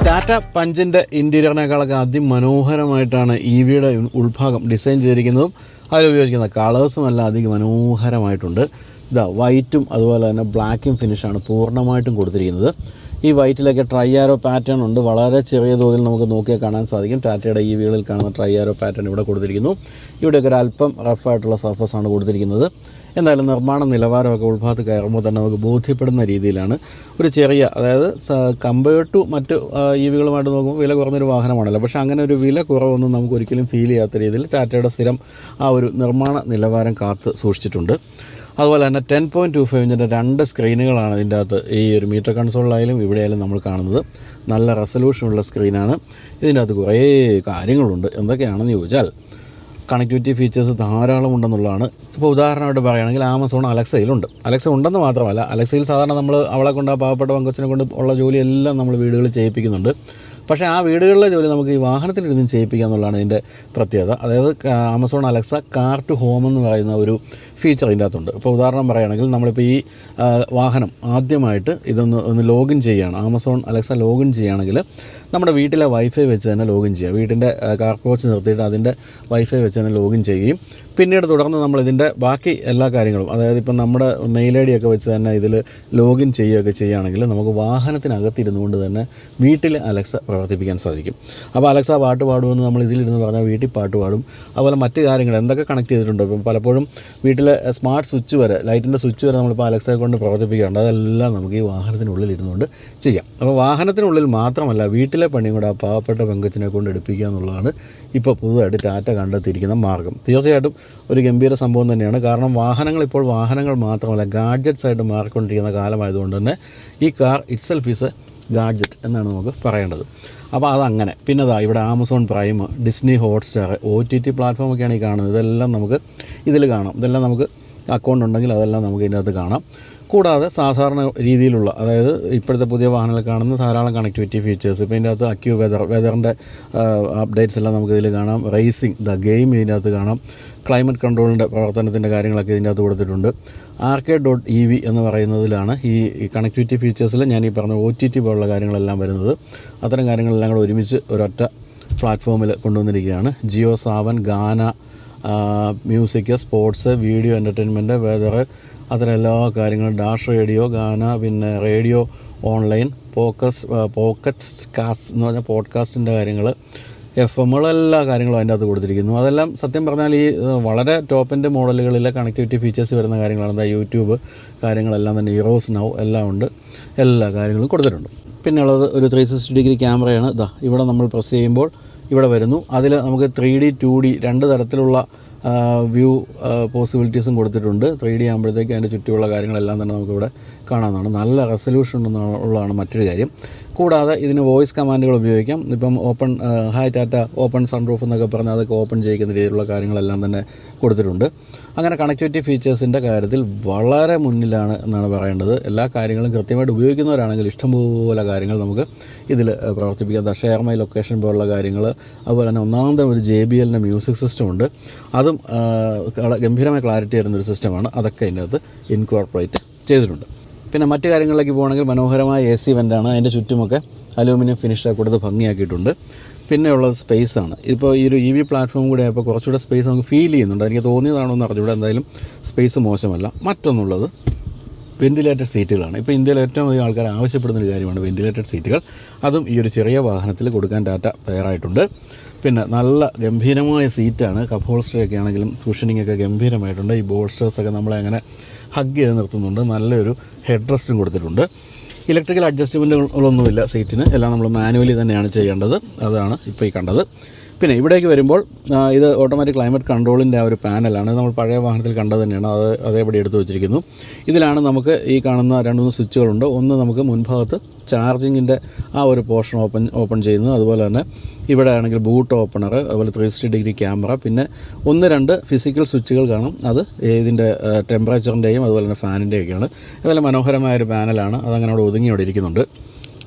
ടാറ്റ പഞ്ചിൻ്റെ ഇൻറ്റീരിയറിനേക്കാളൊക്കെ അതിമനോഹരമായിട്ടാണ് EVയുടെ ഉൾഭാഗം ഡിസൈൻ ചെയ്തിരിക്കുന്നതും അതിലുപയോഗിക്കുന്ന കളേഴ്സും എല്ലാം അതിമനോഹരമായിട്ടുണ്ട്. വൈറ്റും അതുപോലെ തന്നെ ബ്ലാക്കും ഫിനിഷാണ് പൂർണ്ണമായിട്ടും കൊടുത്തിരിക്കുന്നത്. ഈ വൈറ്റിലൊക്കെ ട്രൈ ആരോ പാറ്റേൺ ഉണ്ട്. വളരെ ചെറിയ തോതിൽ നമുക്ക് നോക്കിയാൽ കാണാൻ സാധിക്കും. ടാറ്റയുടെ EVകളിൽ കാണുന്ന ട്രൈ ആരോ പാറ്റേൺ ഇവിടെ കൊടുത്തിരിക്കുന്നു. ഇവിടെയൊക്കെ ഒരു അല്പം റഫായിട്ടുള്ള സർഫസാണ് കൊടുത്തിരിക്കുന്നത്. എന്തായാലും നിർമ്മാണ നിലവാരമൊക്കെ ഉൾഭാഗത്ത് കയറുമ്പോൾ തന്നെ നമുക്ക് ബോധ്യപ്പെടുന്ന രീതിയിലാണ് ഒരു ചെറിയ, അതായത് കമ്പയർഡ് ടു മറ്റ് EVകളുമായിട്ട് നോക്കുമ്പോൾ വില കുറഞ്ഞൊരു വാഹനമാണല്ലോ. പക്ഷേ അങ്ങനെ ഒരു വില കുറവൊന്നും നമുക്ക് ഒരിക്കലും ഫീൽ ചെയ്യാത്ത രീതിയിൽ ടാറ്റയുടെ സ്ഥിരം ആ ഒരു നിർമ്മാണ നിലവാരം കാത്ത് സൂക്ഷിച്ചിട്ടുണ്ട്. അതുപോലെ തന്നെ 10.25 ഇഞ്ചിൻ്റെ 2 സ്ക്രീനുകളാണ് ഇതിൻ്റെ അകത്ത്. ഈ ഒരു മീറ്റർ കൺസോളിലായാലും ഇവിടെയായാലും നമ്മൾ കാണുന്നത് നല്ല റെസൊല്യൂഷനുള്ള സ്ക്രീനാണ്. ഇതിൻ്റെ അകത്ത് കുറേ കാര്യങ്ങളുണ്ട്. എന്തൊക്കെയാണെന്ന് ചോദിച്ചാൽ കണക്ടിവിറ്റി ഫീച്ചേഴ്സ് ധാരാളം ഉണ്ടെന്നുള്ളതാണ്. ഇപ്പോൾ ഉദാഹരണമായിട്ട് പറയുകയാണെങ്കിൽ ആമസോൺ അലക്സയിലുണ്ട്. അലക്സ ഉണ്ടെന്ന് മാത്രമല്ല, അലക്സയിൽ സാധാരണ നമ്മൾ അവളെ കൊണ്ട്, ആ പാവപ്പെട്ട പങ്കൊച്ചിനെ കൊണ്ട് ഉള്ള ജോലിയെല്ലാം നമ്മൾ വീടുകളിൽ ചെയ്യിപ്പിക്കുന്നുണ്ട്. പക്ഷേ ആ വീടുകളിലെ ജോലി നമുക്ക് ഈ വാഹനത്തിലിരുന്നും ചെയ്യിപ്പിക്കുക എന്നുള്ളതാണ് ഇതിൻ്റെ പ്രത്യേകത. അതായത് Amazon Alexa car to home എന്ന് പറയുന്ന ഒരു ഫീച്ചർ ഇതിൻ്റെ അകത്തുണ്ട്. ഇപ്പോൾ ഉദാഹരണം പറയുകയാണെങ്കിൽ നമ്മളിപ്പോൾ ഈ വാഹനം ആദ്യമായിട്ട് ഒന്ന് ലോഗിൻ ചെയ്യുകയാണ്, ആമസോൺ അലക്സ ലോഗിൻ ചെയ്യുകയാണെങ്കിൽ നമ്മുടെ വീട്ടിലെ വൈഫൈ വെച്ച് തന്നെ ലോഗിൻ ചെയ്യുക. വീട്ടിൻ്റെ കാർ പോർച്ച് നിർത്തിയിട്ട് അതിൻ്റെ വൈഫൈ വെച്ച് തന്നെ ലോഗിൻ ചെയ്യുകയും പിന്നീട് തുടർന്ന് നമ്മളിതിൻ്റെ ബാക്കി എല്ലാ കാര്യങ്ങളും, അതായത് ഇപ്പം നമ്മുടെ മെയിൽ ID ഒക്കെ വെച്ച് തന്നെ ഇതിൽ ലോഗിൻ ചെയ്യുകയൊക്കെ ചെയ്യുകയാണെങ്കിൽ നമുക്ക് വാഹനത്തിനകത്തിരുന്നു കൊണ്ട് തന്നെ വീട്ടിൽ അലക്സ പ്രവർത്തിപ്പിക്കാൻ സാധിക്കും. അപ്പോൾ അലക്സ പാട്ട് പാടുമെന്ന് നമ്മൾ ഇതിലിരുന്ന് പറഞ്ഞാൽ വീട്ടിൽ പാട്ട് പാടും. അതുപോലെ മറ്റ് കാര്യങ്ങൾ എന്തൊക്കെ കണക്ട് ചെയ്തിട്ടുണ്ടോ, ഇപ്പം പലപ്പോഴും വീട്ടിലെ സ്മാർട്ട് സ്വിച്ച് വരെ, ലൈറ്റിൻ്റെ സ്വിച്ച് വരെ നമ്മളിപ്പോൾ അലക്സയെ കൊണ്ട് പ്രവർത്തിപ്പിക്കാറുണ്ട്. അതെല്ലാം നമുക്ക് ഈ വാഹനത്തിനുള്ളിൽ ഇരുന്നുകൊണ്ട് ചെയ്യാം. അപ്പോൾ വാഹനത്തിനുള്ളിൽ മാത്രമല്ല, വീട്ടിലെ പണിയും കൂടെ ആ പാവപ്പെട്ട പെങ്കൊച്ചിനെ കൊണ്ട് എടുപ്പിക്കുക എന്നുള്ളതാണ് ഇപ്പോൾ പുതുതായിട്ട് ടാറ്റ കണ്ടെത്തിയിരിക്കുന്ന മാർഗ്ഗം. തീർച്ചയായിട്ടും ഒരു ഗംഭീര സംഭവം തന്നെയാണ്. കാരണം ഇപ്പോൾ വാഹനങ്ങൾ മാത്രമല്ല ഗാഡ്ജറ്റ്സ് ആയിട്ട് മാറിക്കൊണ്ടിരിക്കുന്ന കാലമായതുകൊണ്ട് തന്നെ ഈ car itself is A gadget എന്നാണ് നമുക്ക് പറയേണ്ടത്. അപ്പോൾ അതങ്ങനെ. പിന്നെ ഇവിടെ Amazon prime, Disney Hotstar, OTT പ്ലാറ്റ്ഫോമൊക്കെയാണ് ഈ കാണുന്നത്. ഇതെല്ലാം നമുക്ക് ഇതിൽ കാണാം. ഇതെല്ലാം നമുക്ക് അക്കൗണ്ട് ഉണ്ടെങ്കിൽ അതെല്ലാം നമുക്ക് ഇതിനകത്ത് കാണാം. കൂടാതെ സാധാരണ രീതിയിലുള്ള, അതായത് ഇപ്പോഴത്തെ പുതിയ വാഹനങ്ങൾ കാണുന്ന ധാരാളം കണക്ടിവിറ്റി ഫീച്ചേഴ്സ്, ഇപ്പോൾ ഇതിൻ്റെ അകത്ത് വെതറിൻ്റെ അപ്ഡേറ്റ്സ് എല്ലാം നമുക്കിതിൽ കാണാം. റേസിംഗ് ഗെയിം ഇതിൻ്റെ അകത്ത് കാണാം. ക്ലൈമറ്റ് കൺട്രോളിൻ്റെ പ്രവർത്തനത്തിൻ്റെ കാര്യങ്ങളൊക്കെ ഇതിൻ്റെ അകത്ത് കൊടുത്തിട്ടുണ്ട്. Arcade.ev എന്ന് പറയുന്നതിലാണ് ഈ കണക്ടിവിറ്റി ഫീച്ചേഴ്സിൽ ഞാൻ ഈ പറഞ്ഞ OTT പോലുള്ള കാര്യങ്ങളെല്ലാം വരുന്നത്. അത്തരം കാര്യങ്ങളെല്ലാം കൂടെ ഒരുമിച്ച് ഒരൊറ്റ പ്ലാറ്റ്ഫോമിൽ കൊണ്ടുവന്നിരിക്കുകയാണ്. Jio Saavn, Gaana, music, sports, video entertainment, weather, അത്തരം എല്ലാ കാര്യങ്ങളും, ഡാഷ് റേഡിയോ, ഗാന, പിന്നെ റേഡിയോ ഓൺലൈൻ, പോക്കറ്റ് കാസ്റ്റ് എന്ന് പറഞ്ഞാൽ പോഡ്കാസ്റ്റിൻ്റെ കാര്യങ്ങൾ, FM എല്ലാ കാര്യങ്ങളും അതിൻ്റെ അകത്ത് കൊടുത്തിരിക്കുന്നു. അതെല്ലാം സത്യം പറഞ്ഞാൽ ഈ വളരെ ടോപ്പിൻ്റെ മോഡലുകളിലെ കണക്ടിവിറ്റി ഫീച്ചേഴ്സ് വരുന്ന കാര്യങ്ങളാണ്. എന്താ യൂട്യൂബ് കാര്യങ്ങളെല്ലാം തന്നെ, ഇറോസ് നൗ എല്ലാം ഉണ്ട്, എല്ലാ കാര്യങ്ങളും കൊടുത്തിട്ടുണ്ട്. പിന്നെ ഉള്ളത് ഒരു 360 ഡിഗ്രി ക്യാമറയാണ്. ഇവിടെ നമ്മൾ പ്രസ് ചെയ്യുമ്പോൾ ഇവിടെ വരുന്നു. അതിൽ നമുക്ക് 3D 2D 2 തരത്തിലുള്ള വ്യൂ പോസിബിലിറ്റീസും കൊടുത്തിട്ടുണ്ട്. 3D ആകുമ്പോഴത്തേക്ക് അതിൻ്റെ ചുറ്റുമുള്ള കാര്യങ്ങളെല്ലാം തന്നെ നമുക്കിവിടെ കാണാവുന്നതാണ്. നല്ല റെസൊല്യൂഷൻ ഉള്ളതാണ് മറ്റൊരു കാര്യം. കൂടാതെ ഇതിന് വോയിസ് കമാൻഡുകൾ ഉപയോഗിക്കാം. ഇപ്പം ഹായ് ടാറ്റ, ഓപ്പൺ സൺറൂഫ് എന്നൊക്കെ പറഞ്ഞാൽ അതൊക്കെ ഓപ്പൺ ചെയ്യിക്കുന്ന രീതിയിലുള്ള കാര്യങ്ങളെല്ലാം തന്നെ കൊടുത്തിട്ടുണ്ട്. അങ്ങനെ കണക്ടിവിറ്റി ഫീച്ചേഴ്സിൻ്റെ കാര്യത്തിൽ വളരെ മുന്നിലാണ് എന്നാണ് പറയേണ്ടത്. എല്ലാ കാര്യങ്ങളും കൃത്യമായിട്ട് ഉപയോഗിക്കുന്നവരാണെങ്കിൽ ഇഷ്ടംപോലെ കാര്യങ്ങൾ നമുക്ക് ഇതിൽ പ്രവർത്തിപ്പിക്കാം. ഷെയർ മൈ ലൊക്കേഷൻ പോലുള്ള കാര്യങ്ങൾ, അതുപോലെ തന്നെ ഒന്നാമത്തെ ഒരു JBLൻ്റെ മ്യൂസിക് സിസ്റ്റം ഉണ്ട്. അതും ഗംഭീരമായ ക്ലാരിറ്റി വരുന്നൊരു സിസ്റ്റമാണ്. അതൊക്കെ ഇതിൻ്റെ അകത്ത് ഇൻകോർപ്പറേറ്റ് ചെയ്തിട്ടുണ്ട്. പിന്നെ മറ്റു കാര്യങ്ങളിലേക്ക് പോകുകയാണെങ്കിൽ മനോഹരമായ AC വെൻ്റാണ്. അതിൻ്റെ ചുറ്റുമൊക്കെ അലൂമിനിയം ഫിനിഷ് കൊടുത്ത് ഭംഗിയാക്കിയിട്ടുണ്ട്. പിന്നെ ഉള്ളത് സ്പേസാണ്. ഇപ്പോൾ ഈ ഒരു EV പ്ലാറ്റ്ഫോം കൂടെ ആയപ്പോൾ കുറച്ചുകൂടെ സ്പേസ് നമുക്ക് ഫീൽ ചെയ്യുന്നുണ്ട്. എനിക്ക് തോന്നിയതാണോ എന്ന് അറിഞ്ഞൂടെ, എന്തായാലും സ്പേസ് മോശമല്ല. മറ്റൊന്നുള്ളത് വെൻറ്റിലേറ്റഡ് സീറ്റുകളാണ്. ഇപ്പോൾ ഇന്ത്യയിൽ ഏറ്റവും അധികം ആൾക്കാർ ആവശ്യപ്പെടുന്നൊരു കാര്യമാണ് വെൻറ്റിലേറ്റഡ് സീറ്റുകൾ. അതും ഈ ഒരു ചെറിയ വാഹനത്തിൽ കൊടുക്കാൻ ടാറ്റ തയ്യാറായിട്ടുണ്ട്. പിന്നെ നല്ല ഗംഭീരമായ സീറ്റാണ്. കപ്പ് ഹോൾസ്റ്ററൊക്കെ ആണെങ്കിലും കുഷനിങ് ഒക്കെ ഗംഭീരമായിട്ടുണ്ട്. ഈ ബോൾസ്റ്റേഴ്സൊക്കെ നമ്മളെ അങ്ങനെ ഹഗ് ചെയ്ത് നിർത്തുന്നുണ്ട്. നല്ലൊരു ഹെഡ് റെസ്റ്റും കൊടുത്തിട്ടുണ്ട്. ഇലക്ട്രിക്കൽ അഡ്ജസ്റ്റ്മെൻറ്റുകളൊന്നുമില്ല സീറ്റിന്, എല്ലാം നമ്മൾ മാനുവലി തന്നെയാണ് ചെയ്യേണ്ടത്. അതാണ് ഇപ്പോൾ ഈ കണ്ടത്. പിന്നെ ഇവിടേക്ക് വരുമ്പോൾ ഇത് ഓട്ടോമാറ്റിക് ക്ലൈമറ്റ് കൺട്രോളിൻ്റെ ആ ഒരു പാനലാണ്. നമ്മൾ പഴയ വാഹനത്തിൽ കണ്ടത് തന്നെയാണ്. അതേപടി എടുത്ത് വെച്ചിരിക്കുന്നു. ഇതിലാണ് നമുക്ക് ഈ കാണുന്ന 2-3 സ്വിച്ചുകളുണ്ട്. ഒന്ന് നമുക്ക് മുൻഭാഗത്ത് ചാർജിങ്ങിൻ്റെ ആ ഒരു പോർഷൻ ഓപ്പൺ ചെയ്യുന്നു. അതുപോലെ തന്നെ ഇവിടെ ആണെങ്കിൽ ബൂട്ട് ഓപ്പണർ, അതുപോലെ 360 ഡിഗ്രി ക്യാമറ, പിന്നെ 1-2 ഫിസിക്കൽ സ്വിച്ചുകൾ കാണും. അത് ഇതിൻ്റെ ടെമ്പറേച്ചറിൻ്റെയും അതുപോലെ തന്നെ ഫാനിൻ്റെയൊക്കെയാണ്. ഇതെല്ലാം മനോഹരമായൊരു പാനലാണ്. അതങ്ങനെ അവിടെ അവിടെ ഇരിക്കുന്നുണ്ട്.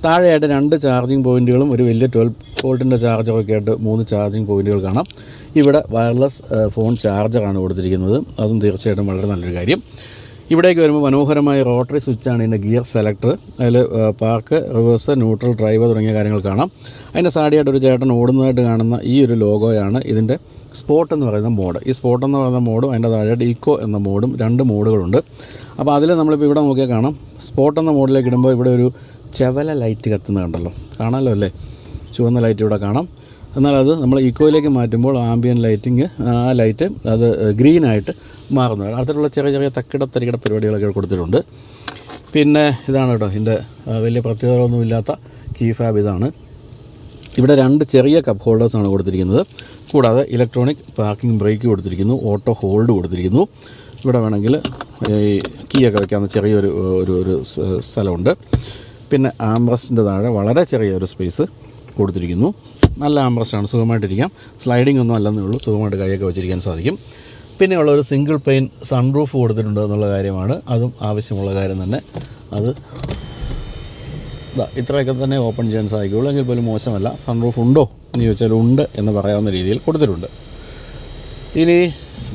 താഴെയായിട്ട് 2 ചാർജിങ് പോയിൻറ്റുകളും ഒരു വലിയ 12 വോൾട്ടിൻ്റെ ചാർജറൊക്കെ ആയിട്ട് 3 ചാർജിങ് പോയിൻറ്റുകൾ കാണാം. ഇവിടെ വയർലെസ് ഫോൺ ചാർജറാണ് കൊടുത്തിരിക്കുന്നത്. അതും തീർച്ചയായിട്ടും വളരെ നല്ലൊരു കാര്യം. ഇവിടേക്ക് വരുമ്പോൾ മനോഹരമായ റോട്ടറി സ്വിച്ചാണ് ഇതിൻ്റെ ഗിയർ സെലക്ടർ. അതിൽ പാർക്ക്, റിവേഴ്സ്, ന്യൂട്രൽ, ഡ്രൈവ് തുടങ്ങിയ കാര്യങ്ങൾ കാണാം. അതിൻ്റെ സാഡിയായിട്ട് ഒരു ചേട്ടൻ ഓടുന്നതായിട്ട് കാണുന്ന ഈ ഒരു ലോഗോയാണ് ഇതിൻ്റെ സ്പോർട്ട് എന്ന് പറയുന്ന മോഡ്. ഈ സ്പോർട്ട് എന്ന് പറയുന്ന മോഡും അതിൻ്റെ താഴെയായിട്ട് ഈക്കോ എന്ന മോഡും 2 മോഡുകളുണ്ട്. അപ്പോൾ അതിൽ നമ്മളിപ്പോൾ ഇവിടെ നോക്കിയാൽ കാണാം, സ്പോർട്ട് എന്ന മോഡിലേക്ക് ഇടുമ്പോൾ ഇവിടെ ഒരു ചെവല ലൈറ്റ് കത്തുന്നത് കണ്ടല്ലോ, കാണാമല്ലോ അല്ലേ? ചുവന്ന ലൈറ്റ് ഇവിടെ കാണാം. എന്നാൽ അത് നമ്മൾ ഇക്കോയിലേക്ക് മാറ്റുമ്പോൾ ആംബിയൻ ലൈറ്റിങ് ആ ലൈറ്റ് അത് ഗ്രീനായിട്ട് മാറുന്നതാണ്. അടുത്തുള്ള ചെറിയ ചെറിയ തക്കിട പരിപാടികളൊക്കെ കൊടുത്തിട്ടുണ്ട്. പിന്നെ ഇതാണ് കേട്ടോ ഇതിൻ്റെ വലിയ പ്രത്യേകതകളൊന്നുമില്ലാത്ത കീ ഫാബ് ഇതാണ്. ഇവിടെ 2 ചെറിയ കപ്പ് ഹോൾഡേഴ്സാണ് കൊടുത്തിരിക്കുന്നത്. കൂടാതെ ഇലക്ട്രോണിക് പാർക്കിംഗ് ബ്രേക്ക് കൊടുത്തിരിക്കുന്നു, ഓട്ടോ ഹോൾഡ് കൊടുത്തിരിക്കുന്നു. ഇവിടെ വേണമെങ്കിൽ ഈ കീയൊക്കെ വയ്ക്കാവുന്ന ചെറിയൊരു ഒരു സ്ഥലമുണ്ട്. പിന്നെ ആംബ്രസ്റ്റിൻ്റെ താഴെ വളരെ ചെറിയൊരു സ്പേസ് കൊടുത്തിരിക്കുന്നു. നല്ല ആംബ്രസ്റ്റാണ്, സുഖമായിട്ടിരിക്കാം. സ്ലൈഡിംഗ് ഒന്നും അല്ലെന്നേ ഉള്ളൂ, സുഖമായിട്ട് കൈയൊക്കെ വെച്ചിരിക്കാൻ സാധിക്കും. പിന്നെയുള്ള ഒരു സിംഗിൾ പെയിൻ സൺറൂഫ് കൊടുത്തിട്ടുണ്ട് എന്നുള്ള കാര്യമാണ്, അതും ആവശ്യമുള്ള കാര്യം തന്നെ. അത് ഇത്രയൊക്കെ തന്നെ ഓപ്പൺ ചെയ്യാൻ സാധിക്കുകയുള്ളൂ. എങ്കിൽ പോലും മോശമല്ല. സൺറൂഫ് ഉണ്ടോ എന്ന് ചോദിച്ചാൽ ഉണ്ട് എന്ന് പറയാവുന്ന രീതിയിൽ കൊടുത്തിട്ടുണ്ട്. ഇനി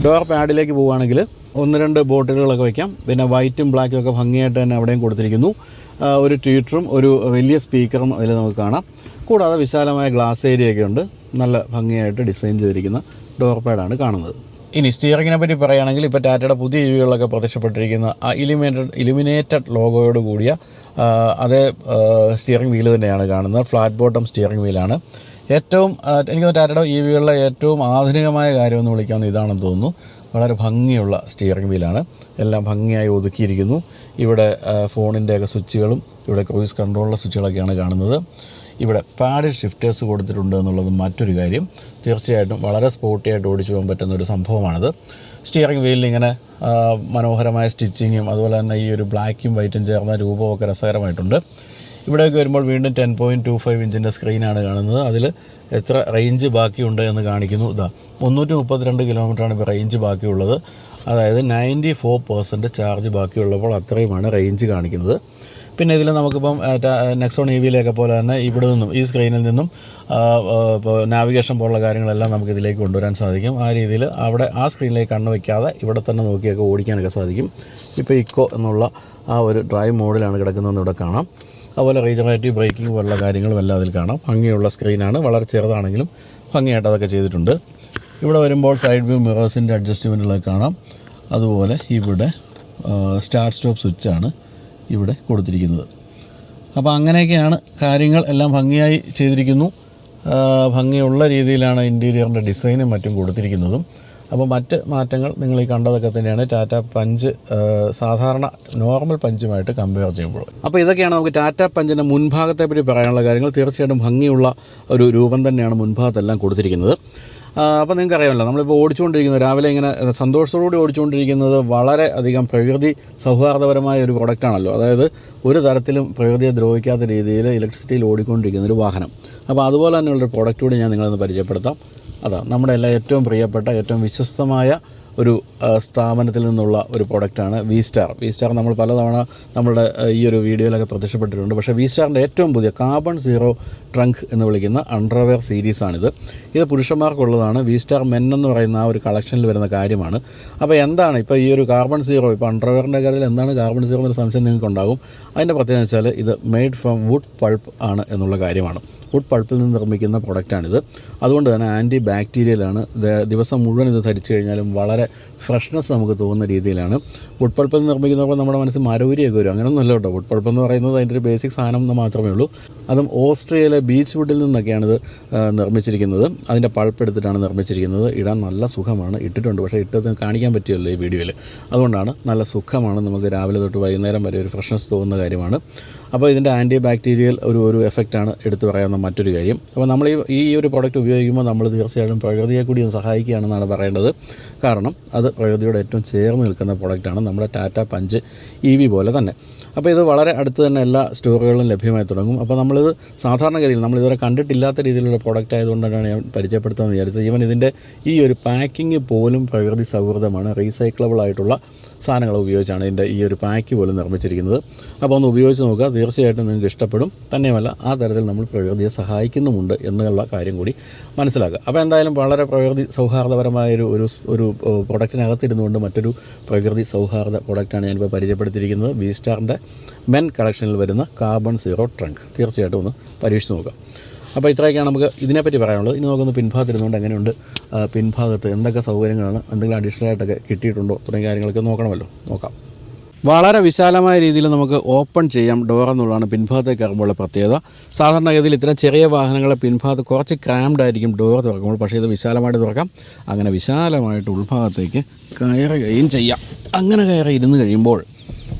ഡോർ പാഡിലേക്ക് പോവുകയാണെങ്കിൽ 1-2 ബോട്ടിലുകളൊക്കെ വയ്ക്കാം. പിന്നെ വൈറ്റും ബ്ലാക്കും ഒക്കെ ഭംഗിയായിട്ട് തന്നെ അവിടെയും കൊടുത്തിരിക്കുന്നു. ഒരു ട്വീറ്ററും ഒരു വലിയ സ്പീക്കറും അതിൽ നമുക്ക് കാണാം. കൂടാതെ വിശാലമായ ഗ്ലാസ് ഏരിയയൊക്കെ ഉണ്ട്. നല്ല ഭംഗിയായിട്ട് ഡിസൈൻ ചെയ്തിരിക്കുന്ന ഡോർ പാഡാണ് കാണുന്നത്. ഇനി സ്റ്റിയറിങ്ങിനെ പറ്റി പറയുകയാണെങ്കിൽ ഇപ്പോൾ ടാറ്റയുടെ പുതിയ EVകളിലൊക്കെ പ്രത്യക്ഷപ്പെട്ടിരിക്കുന്ന ആ ഇലുമിനേറ്റഡ് ലോഗോയോട് കൂടിയ അതേ സ്റ്റിയറിംഗ് വീല് തന്നെയാണ് കാണുന്നത്. ഫ്ലാറ്റ് ബോട്ടം സ്റ്റിയറിംഗ് വീലാണ്. ഏറ്റവും എനിക്ക് ടാറ്റയുടെ EVകളിലെ ഏറ്റവും ആധുനികമായ കാര്യമെന്ന് വിളിക്കാവുന്ന ഇതാണെന്ന് തോന്നുന്നു. വളരെ ഭംഗിയുള്ള സ്റ്റിയറിംഗ് വീലാണ്. എല്ലാം ഭംഗിയായി ഒതുക്കിയിരിക്കുന്നു. ഇവിടെ ഫോണിൻ്റെയൊക്കെ സ്വിച്ചുകളും ഇവിടെ ക്രൂയിസ് കൺട്രോളിലെ സ്വിച്ചുകളൊക്കെയാണ് കാണുന്നത്. ഇവിടെ പാഡിൽ ഷിഫ്റ്റേഴ്സ് കൊടുത്തിട്ടുണ്ട് എന്നുള്ളത് മറ്റൊരു കാര്യം. തീർച്ചയായിട്ടും വളരെ സ്പോർട്ടിയായിട്ട് ഓടിച്ചു പോകാൻ പറ്റുന്ന ഒരു സംഭവമാണിത്. സ്റ്റിയറിംഗ് വീലിൽ ഇങ്ങനെ മനോഹരമായ സ്റ്റിച്ചിങ്ങും അതുപോലെ തന്നെ ഈ ഒരു ബ്ലാക്കും വൈറ്റും ചേർന്ന രൂപമൊക്കെ രസകരമായിട്ടുണ്ട്. ഇവിടേക്ക് വരുമ്പോൾ വീണ്ടും 10.25 ഇഞ്ചിൻ്റെ സ്ക്രീനാണ് കാണുന്നത്. അതിൽ എത്ര റേഞ്ച് ബാക്കിയുണ്ട് എന്ന് കാണിക്കുന്നു. 332 കിലോമീറ്ററാണ് ഇപ്പോൾ റേഞ്ച് ബാക്കിയുള്ളത്. അതായത് 94% ചാർജ് ബാക്കിയുള്ളപ്പോൾ അത്രയുമാണ് റേഞ്ച് കാണിക്കുന്നത്. പിന്നെ ഇതിൽ നമുക്കിപ്പം നെക്സോൺ EVയിലൊക്കെ പോലെ തന്നെ ഇവിടെ നിന്നും ഈ സ്ക്രീനിൽ നിന്നും ഇപ്പോൾ നാവിഗേഷൻ പോലുള്ള കാര്യങ്ങളെല്ലാം നമുക്കിതിലേക്ക് കൊണ്ടുവരാൻ സാധിക്കും. ആ രീതിയിൽ അവിടെ ആ സ്ക്രീനിലേക്ക് കണ്ണ് വയ്ക്കാതെ ഇവിടെ തന്നെ നോക്കിയൊക്കെ ഓടിക്കാനൊക്കെ സാധിക്കും. ഇപ്പോൾ ഇക്കോ എന്നുള്ള ആ ഒരു ഡ്രൈവ് മോഡിലാണ് കിടക്കുന്നതെന്ന് ഇവിടെ കാണാം. അതുപോലെ റീജനറേറ്റീവ് ബ്രേക്കിംഗ് പോലുള്ള കാര്യങ്ങളും എല്ലാം അതിൽ കാണാം. ഭംഗിയുള്ള സ്ക്രീനാണ്, വളരെ ചെറുതാണെങ്കിലും ഭംഗിയായിട്ട് അതൊക്കെ ചെയ്തിട്ടുണ്ട്. ഇവിടെ വരുമ്പോൾ സൈഡ് വ്യൂ മിറേഴ്സിൻ്റെ അഡ്ജസ്റ്റ്മെൻറ്റുകളൊക്കെ കാണാം. അതുപോലെ ഇവിടെ സ്റ്റാർട്ട് സ്റ്റോപ്പ് സ്വിച്ചാണ് ഇവിടെ കൊടുത്തിരിക്കുന്നത്. അപ്പോൾ അങ്ങനെയൊക്കെയാണ് കാര്യങ്ങൾ. എല്ലാം ഭംഗിയായി ചെയ്തിരിക്കുന്നു. ഭംഗിയുള്ള രീതിയിലാണ് ഇൻറ്റീരിയറിൻ്റെ ഡിസൈനും മറ്റും കൊടുത്തിരിക്കുന്നതും. അപ്പോൾ മറ്റ് മാറ്റങ്ങൾ നിങ്ങൾ ഈ കണ്ടതൊക്കെ തന്നെയാണ് ടാറ്റ പഞ്ച് സാധാരണ നോർമൽ പഞ്ചുമായിട്ട് കമ്പയർ ചെയ്യുമ്പോൾ. അപ്പോൾ ഇതൊക്കെയാണ് നമുക്ക് ടാറ്റ പഞ്ചിൻ്റെ മുൻഭാഗത്തെ പറ്റി പറയാനുള്ള കാര്യങ്ങൾ. തീർച്ചയായിട്ടും ഭംഗിയുള്ള ഒരു രൂപം തന്നെയാണ് മുൻഭാഗത്തെല്ലാം കൊടുത്തിരിക്കുന്നത്. അപ്പോൾ നിങ്ങൾക്ക് അറിയാമല്ലോ, നമ്മളിപ്പോൾ ഓടിച്ചുകൊണ്ടിരിക്കുന്നത് രാവിലെ ഇങ്ങനെ സന്തോഷത്തോടുകൂടി ഓടിച്ചുകൊണ്ടിരിക്കുന്നത് വളരെ അധികം പ്രകൃതി സൗഹാർദ്ദപരമായ ഒരു പ്രൊഡക്റ്റാണല്ലോ. അതായത് ഒരു തരത്തിലും പ്രകൃതിയെ ദ്രോഹിക്കാത്ത രീതിയിൽ ഇലക്ട്രിസിറ്റിയിൽ ഓടിക്കൊണ്ടിരിക്കുന്ന ഒരു വാഹനം. അപ്പോൾ അതുപോലെ തന്നെയുള്ളൊരു പ്രൊഡക്റ്റ് കൂടി ഞാൻ നിങ്ങളൊന്ന് പരിചയപ്പെടുത്താം. അതാണ് നമ്മുടെ എല്ലാം ഏറ്റവും പ്രിയപ്പെട്ട ഏറ്റവും വിശ്വസ്തമായ ഒരു സ്ഥാപനത്തിൽ നിന്നുള്ള ഒരു പ്രൊഡക്റ്റാണ് V-Star. നമ്മൾ പലതവണ നമ്മുടെ ഈ ഒരു വീഡിയോയിലൊക്കെ പ്രത്യക്ഷപ്പെട്ടിട്ടുണ്ട്. പക്ഷേ V-Starൻ്റെ ഏറ്റവും പുതിയ കാർബൺ സീറോ ട്രങ്ക് എന്ന് വിളിക്കുന്ന അണ്ടർവെയർ സീരീസാണിത്. ഇത് പുരുഷന്മാർക്കുള്ളതാണ്. V-Star മെൻ എന്ന് പറയുന്ന ആ ഒരു കളക്ഷനിൽ വരുന്ന കാര്യമാണ്. അപ്പോൾ എന്താണ് ഇപ്പോൾ ഈ ഒരു കാർബൺ സീറോ, ഇപ്പോൾ അണ്ടർവെയറിൻ്റെ കാര്യത്തിൽ എന്താണ് കാർബൺ സീറോ എന്നൊരു സംശയം നിങ്ങൾക്കുണ്ടാകും. അതിൻ്റെ പ്രത്യേകത വെച്ചാൽ ഇത് മെയ്ഡ് ഫ്രം വുഡ് പൾപ്പ് ആണ് എന്നുള്ള കാര്യമാണ്. വുഡ് പൾപ്പിൽ നിന്ന് നിർമ്മിക്കുന്ന പ്രൊഡക്റ്റാണിത്. അതുകൊണ്ട് തന്നെ ആൻറ്റി ബാക്ടീരിയലാണ്. ദിവസം മുഴുവൻ ഇത് ധരിച്ചു കഴിഞ്ഞാലും വളരെ ഫ്രഷ്നെസ് നമുക്ക് തോന്നുന്ന രീതിയിലാണ്. വുഡ് പൾപ്പിൽ നിന്ന് നിർമ്മിക്കുന്നപ്പോൾ നമ്മുടെ മനസ്സിൽ മരവുരിയൊക്കെ വരും. അങ്ങനെയൊന്നുമല്ല കേട്ടോ. വുഡ് പൾപ്പ് എന്ന് പറയുന്നത് അതിൻ്റെ ഒരു ബേസിക് സാധനം എന്ന് മാത്രമേ ഉള്ളൂ. അതും ഓസ്ട്രിയയിലെ ബീച്ച് വുഡിൽ നിന്നൊക്കെയാണിത് നിർമ്മിച്ചിരിക്കുന്നത്. അതിൻ്റെ പൾപ്പ് എടുത്തിട്ടാണ് നിർമ്മിച്ചിരിക്കുന്നത്. ഇടാൻ നല്ല സുഖമാണ്. ഇട്ടിട്ടുണ്ട്, പക്ഷേ ഇട്ടത് കാണിക്കാൻ പറ്റിയല്ലോ ഈ വീഡിയോയിൽ. അതുകൊണ്ടാണ് നല്ല സുഖമാണ്. നമുക്ക് രാവിലെ തൊട്ട് വൈകുന്നേരം വരെ ഒരു ഫ്രഷ്നെസ് തോന്നുന്ന കാര്യമാണ്. അപ്പോൾ ഇതിൻ്റെ ആൻറ്റി ബാക്ടീരിയൽ ഒരു എഫക്റ്റാണ് എടുത്തു പറയാവുന്ന മറ്റൊരു കാര്യം. അപ്പോൾ നമ്മൾ ഈ ഒരു പ്രോഡക്റ്റ് ഉപയോഗിക്കുമ്പോൾ നമ്മൾ തീർച്ചയായിട്ടും പ്രകൃതിയെ കൂടി സഹായിക്കുകയാണെന്നാണ് പറയേണ്ടത്. കാരണം അത് പ്രകൃതിയോട് ഏറ്റവും ചേർന്ന് നിൽക്കുന്ന പ്രോഡക്റ്റാണ് നമ്മുടെ ടാറ്റ പഞ്ച് EV പോലെ തന്നെ. അപ്പോൾ ഇത് വളരെ അടുത്ത് തന്നെ എല്ലാ സ്റ്റോറുകളിലും ലഭ്യമായി തുടങ്ങും. അപ്പോൾ നമ്മളിത് സാധാരണഗതിയിൽ നമ്മളിതുവരെ കണ്ടിട്ടില്ലാത്ത രീതിയിലുള്ള പ്രോഡക്റ്റ് ആയതുകൊണ്ടാണ് ഞാൻ പരിചയപ്പെടുത്താമെന്ന് വിചാരിച്ചത്. ഈവൻ ഇതിൻ്റെ ഈ ഒരു പാക്കിങ് പോലും പ്രകൃതി സൗഹൃദമാണ്. റീസൈക്ലബിൾ ആയിട്ടുള്ള സാധനങ്ങൾ ഉപയോഗിച്ചാണ് ഇതിൻ്റെ ഈ ഒരു പാക്ക് പോലും നിർമ്മിച്ചിരിക്കുന്നത്. അപ്പോൾ ഒന്ന് ഉപയോഗിച്ച് നോക്കുക, തീർച്ചയായിട്ടും നിങ്ങൾക്ക് ഇഷ്ടപ്പെടും. തന്നെയുമല്ല ആ തരത്തിൽ നമ്മൾ പ്രകൃതിയെ സഹായിക്കുന്നുമുണ്ട് എന്നുള്ള കാര്യം കൂടി മനസ്സിലാക്കുക. അപ്പോൾ എന്തായാലും വളരെ പ്രകൃതി സൗഹാർദ്ദപരമായൊരു ഒരു പ്രൊഡക്റ്റിനകത്തിരുന്നുകൊണ്ട് മറ്റൊരു പ്രകൃതി സൗഹാർദ്ദ പ്രൊഡക്റ്റാണ് ഞാനിപ്പോൾ പരിചയപ്പെടുത്തിയിരിക്കുന്നത്. V-Starൻ്റെ മെൻ കളക്ഷനിൽ വരുന്ന കാർബൺ സീറോ ട്രങ്ക്. തീർച്ചയായിട്ടും ഒന്ന് പരീക്ഷിച്ച് നോക്കാം. അപ്പോൾ ഇത്രയൊക്കെയാണ് നമുക്ക് ഇതിനെപ്പറ്റി പറയാനുള്ളത്. ഇനി നമുക്കൊന്ന് പിൻഭാഗത്തിരുന്നുകൊണ്ട് എങ്ങനെയുണ്ട്, പിൻഭാഗത്ത് എന്തൊക്കെ സൗകര്യങ്ങളാണ്, എന്തെങ്കിലും അഡീഷണൽ ആയിട്ടൊക്കെ കിട്ടിയിട്ടുണ്ടോ തുടങ്ങിയ കാര്യങ്ങളൊക്കെ നോക്കണമല്ലോ. നോക്കാം. വളരെ വിശാലമായ രീതിയിൽ നമുക്ക് ഓപ്പൺ ചെയ്യാം ഡോർ എന്നുള്ളതാണ് പിൻഭാഗത്തേക്ക് ഇറങ്ങുമ്പോഴുള്ള പ്രത്യേകത. സാധാരണഗതിയിൽ ഇത്തരം ചെറിയ വാഹനങ്ങളെ പിൻഭാഗത്ത് കുറച്ച് ക്രാംഡ് ആയിരിക്കും ഡോർ തുറക്കുമ്പോൾ, പക്ഷേ ഇത് വിശാലമായിട്ട് തുറക്കാം. അങ്ങനെ വിശാലമായിട്ട് ഉൾഭാഗത്തേക്ക് കയറുകയും ചെയ്യാം. അങ്ങനെ കയറി ഇരുന്ന് കഴിയുമ്പോൾ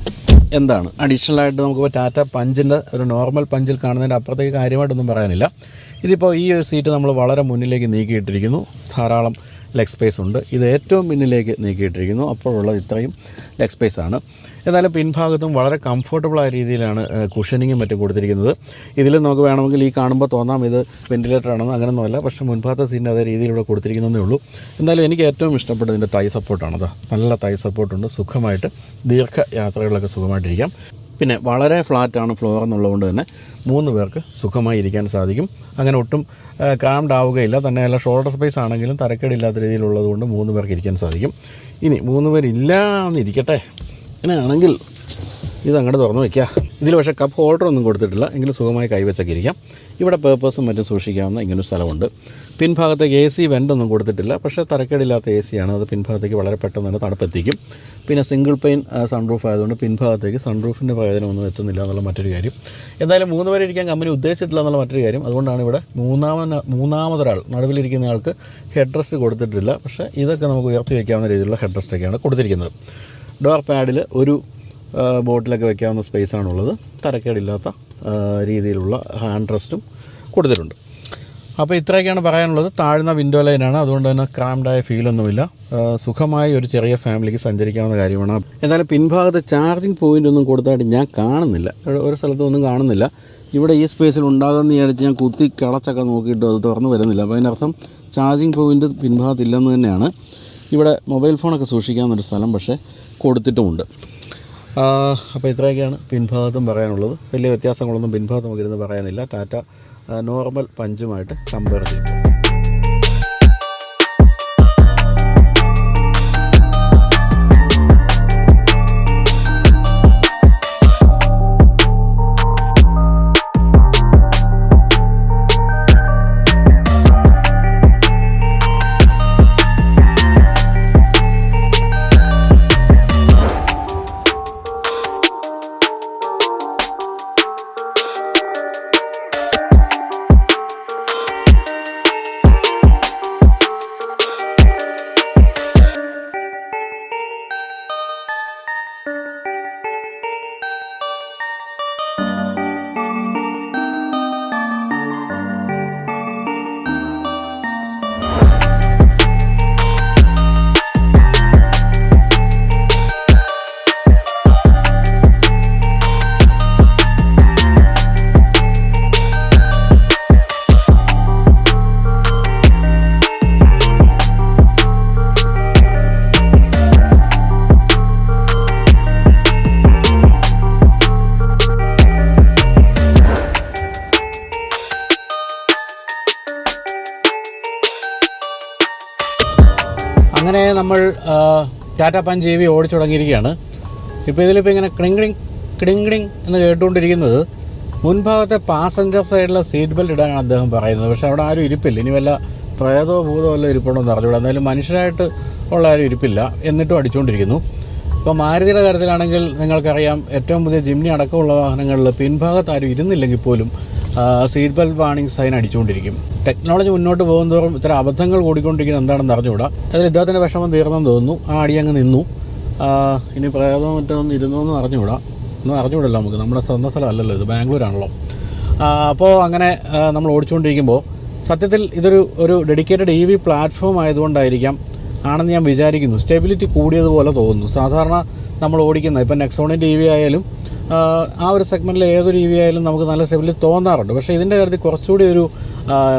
എന്താണ് അഡീഷണലായിട്ട് നമുക്കിപ്പോൾ ടാറ്റ പഞ്ചിൻ്റെ ഒരു നോർമൽ പഞ്ചിൽ കാണുന്നതിൻ്റെ അപ്പുറത്തേക്ക് കാര്യമായിട്ടൊന്നും പറയാനില്ല. ഇതിപ്പോൾ ഈ ഒരു സീറ്റ് നമ്മൾ വളരെ മുന്നിലേക്ക് നീക്കിയിട്ടിരിക്കുന്നു. ധാരാളം ലെഗ് സ്പേസ് ഉണ്ട്. ഇത് ഏറ്റവും പിന്നിലേക്ക് നീക്കിയിട്ടിരിക്കുന്നു. അപ്പോഴുള്ളത് ഇത്രയും ലെഗ് സ്പേസ് ആണ്. എന്നാലും പിൻഭാഗത്തും വളരെ കംഫർട്ടബിളായ രീതിയിലാണ് കുഷനിങ്ങും മറ്റും കൊടുത്തിരിക്കുന്നത്. ഇതിൽ നമുക്ക് വേണമെങ്കിൽ ഈ കാണുമ്പോൾ തോന്നാം ഇത് വെൻറ്റിലേറ്റർ ആണെന്ന്, അങ്ങനെയൊന്നുമല്ല. പക്ഷേ മുൻഭാഗത്തെ സീറ്റിൻ്റെ അതേ രീതിയിലൂടെ കൊടുത്തിരിക്കുന്നതേ ഉള്ളൂ. എന്തായാലും എനിക്ക് ഏറ്റവും ഇഷ്ടപ്പെട്ടത് ഇതിൻ്റെ തൈ സപ്പോർട്ടാണ്. നല്ല തൈ സപ്പോർട്ടുണ്ട്. സുഖമായിട്ട് ദീർഘ യാത്രകളിലൊക്കെ സുഖമായിട്ടിരിക്കാം. പിന്നെ വളരെ ഫ്ലാറ്റാണ് ഫ്ലോർ എന്നുള്ളതുകൊണ്ട് തന്നെ 3 പേർക്ക് സുഖമായി ഇരിക്കാൻ സാധിക്കും. അങ്ങനെ ഒട്ടും ക്രാംഡ് ആവുകയില്ല. തന്നെയല്ല ഷോൾഡർ സ്പേസ് ആണെങ്കിലും തരക്കേടില്ലാത്ത രീതിയിലുള്ളത് കൊണ്ട് 3 പേർക്ക് ഇരിക്കാൻ സാധിക്കും. ഇനി 3 പേരില്ല എന്നിരിക്കട്ടെ, അങ്ങനെയാണെങ്കിൽ ഇതങ്ങോട്ട് തുറന്ന് വയ്ക്കുക. ഇതിൽ പക്ഷേ കപ്പ് ഹോൾഡർ ഒന്നും കൊടുത്തിട്ടില്ല, എങ്കിലും സുഖമായി കൈവച്ചൊക്കെ ഇരിക്കാം. ഇവിടെ പേപ്പേഴ്സും മറ്റും സൂക്ഷിക്കാവുന്ന ഇങ്ങനൊരു സ്ഥലമുണ്ട്. പിൻഭാഗത്തേക്ക് AC വെൻ്റൊന്നും കൊടുത്തിട്ടില്ല, പക്ഷേ തരക്കേടില്ലാത്ത AC ആണ്. അത് പിൻഭാഗത്തേക്ക് വളരെ പെട്ടെന്ന് തന്നെ തണുപ്പെത്തിക്കും. പിന്നെ സിംഗിൾ പെയിൻ സൺറൂഫ് ആയതുകൊണ്ട് പിൻഭാഗത്തേക്ക് സൺറൂഫിൻ്റെ പ്രയോജനമൊന്നും എത്തുന്നില്ല എന്നുള്ള മറ്റൊരു കാര്യം. എന്തായാലും 3 പേരെ ഇരിക്കാൻ കമ്പനി ഉദ്ദേശിച്ചിട്ടില്ല എന്നുള്ള മറ്റൊരു കാര്യം. അതുകൊണ്ടാണ് ഇവിടെ മൂന്നാമതൊരാൾ നടുവിലിരിക്കുന്ന ആൾക്ക് ഹെഡ് റെസ്റ്റ് കൊടുത്തിട്ടില്ല. പക്ഷേ ഇതൊക്കെ നമുക്ക് ഉയർത്തി വയ്ക്കാവുന്ന രീതിയിലുള്ള ഹെഡ് റെസ്റ്റൊക്കെയാണ് കൊടുത്തിരിക്കുന്നത്. ഡോർ പാഡിൽ ഒരു ബോട്ടിലൊക്കെ വെക്കാവുന്ന സ്പേസാണുള്ളത്. തരക്കേടില്ലാത്ത രീതിയിലുള്ള ഹാൻഡ് റെസ്റ്റും കൊടുത്തിട്ടുണ്ട്. അപ്പോൾ ഇത്രയൊക്കെയാണ് പറയാനുള്ളത്. താഴ്ന്ന വിൻഡോ ലൈനാണ്, അതുകൊണ്ട് തന്നെ ക്രാംഡായ ഫീലൊന്നുമില്ല. സുഖമായി ഒരു ചെറിയ ഫാമിലിക്ക് സഞ്ചരിക്കാവുന്ന കാര്യമാണ്. എന്നാലും പിൻഭാഗത്ത് ചാർജിങ് പോയിൻ്റ് ഒന്നും കൊടുത്തായിട്ട് ഞാൻ കാണുന്നില്ല, ഒരു സ്ഥലത്തും ഒന്നും കാണുന്നില്ല. ഇവിടെ ഈ സ്പേസിൽ ഉണ്ടാകുമെന്ന് വിചാരിച്ച് ഞാൻ കുത്തി കളച്ചൊക്കെ നോക്കിയിട്ട് അത് തുറന്ന് വരുന്നില്ല. അപ്പോൾ അതിനർത്ഥം ചാർജിങ് പോയിൻ്റ് പിൻഭാഗത്തില്ലെന്ന് തന്നെയാണ്. ഇവിടെ മൊബൈൽ ഫോണൊക്കെ സൂക്ഷിക്കാവുന്നൊരു സ്ഥലം പക്ഷേ കൊടുത്തിട്ടുമുണ്ട്. അപ്പോൾ ഇത്രയൊക്കെയാണ് പിൻഭാഗത്തും പറയാനുള്ളത്. വലിയ വ്യത്യാസങ്ങളൊന്നും പിൻഭാഗത്ത് നമുക്കിരുന്ന് പറയാനില്ല ടാറ്റ നോർമൽ പഞ്ചുമായിട്ട് കമ്പയർ ചെയ്യുമ്പോൾ. അങ്ങനെ നമ്മൾ ടാറ്റ പഞ്ച് EV ഓടിച്ചു തുടങ്ങിയിരിക്കുകയാണ്. ഇപ്പോൾ ഇതിലിപ്പോൾ ഇങ്ങനെ ക്ടിങ് എന്ന് കേട്ടുകൊണ്ടിരിക്കുന്നത് മുൻഭാഗത്തെ പാസഞ്ചർ സൈഡിലെ സീറ്റ് ബെൽറ്റ് ഇടാനാണ് അദ്ദേഹം പറയുന്നത്. പക്ഷേ അവിടെ ആരും ഇരിപ്പില്ല. ഇനി വല്ല പ്രേതോ ഭൂതോ വല്ല ഇരിപ്പുണ്ടോ എന്ന് അറിഞ്ഞൂടാ. എന്തായാലും മനുഷ്യരായിട്ട് ഉള്ള ആരും ഇരിപ്പില്ല, എന്നിട്ടും അടിച്ചുകൊണ്ടിരിക്കുന്നു. ഇപ്പോൾ മാരുതിയുടെ കാര്യത്തിലാണെങ്കിൽ നിങ്ങൾക്കറിയാം, ഏറ്റവും പുതിയ ജിംനി അടക്കമുള്ള വാഹനങ്ങളിൽ പിൻഭാഗത്ത് ആരും ഇരുന്നില്ലെങ്കിൽ പോലും സീറ്റ് ബെൽറ്റ് വാർണിംഗ് സൈൻ അടിച്ചുകൊണ്ടിരിക്കും. ടെക്നോളജി മുന്നോട്ട് പോകുന്നതോറും ഇത്തരം അബദ്ധങ്ങൾ കൂടിക്കൊണ്ടിരിക്കുന്നത് എന്താണെന്ന് അറിഞ്ഞുകൂടാ. അതിൽ ഇദ്ദേഹത്തിൻ്റെ വിഷമം തീർന്നെന്ന് തോന്നുന്നു. ആ അടി അങ്ങ് നിന്നു. ഇനി പ്രേതമോ മറ്റൊന്നും ഇരുന്നോന്നും അറിഞ്ഞുകൂടാ. ഒന്നും അറിഞ്ഞുകൂടല്ലോ നമുക്ക്, നമ്മുടെ സ്വന്തം സ്ഥലമല്ലല്ലോ ഇത്, ബാംഗ്ലൂരാണല്ലോ. അപ്പോൾ അങ്ങനെ നമ്മൾ ഓടിച്ചുകൊണ്ടിരിക്കുമ്പോൾ സത്യത്തിൽ ഇതൊരു ഡെഡിക്കേറ്റഡ് EV പ്ലാറ്റ്ഫോം ആയതുകൊണ്ടായിരിക്കാം ആണെന്ന് ഞാൻ വിചാരിക്കുന്നു. സ്റ്റെബിലിറ്റി കൂടിയതുപോലെ തോന്നുന്നു. സാധാരണ നമ്മൾ ഓടിക്കുന്ന ഇപ്പം നെക്സോണിൻ്റെ EV ആയാലും ആ ഒരു സെഗ്മെൻറ്റിൽ ഏതൊരു EV ആയാലും നമുക്ക് നല്ല സ്റ്റെബിലിറ്റി തോന്നാറുണ്ട്. പക്ഷേ ഇതിൻ്റെ കാര്യത്തിൽ കുറച്ചുകൂടി ഒരു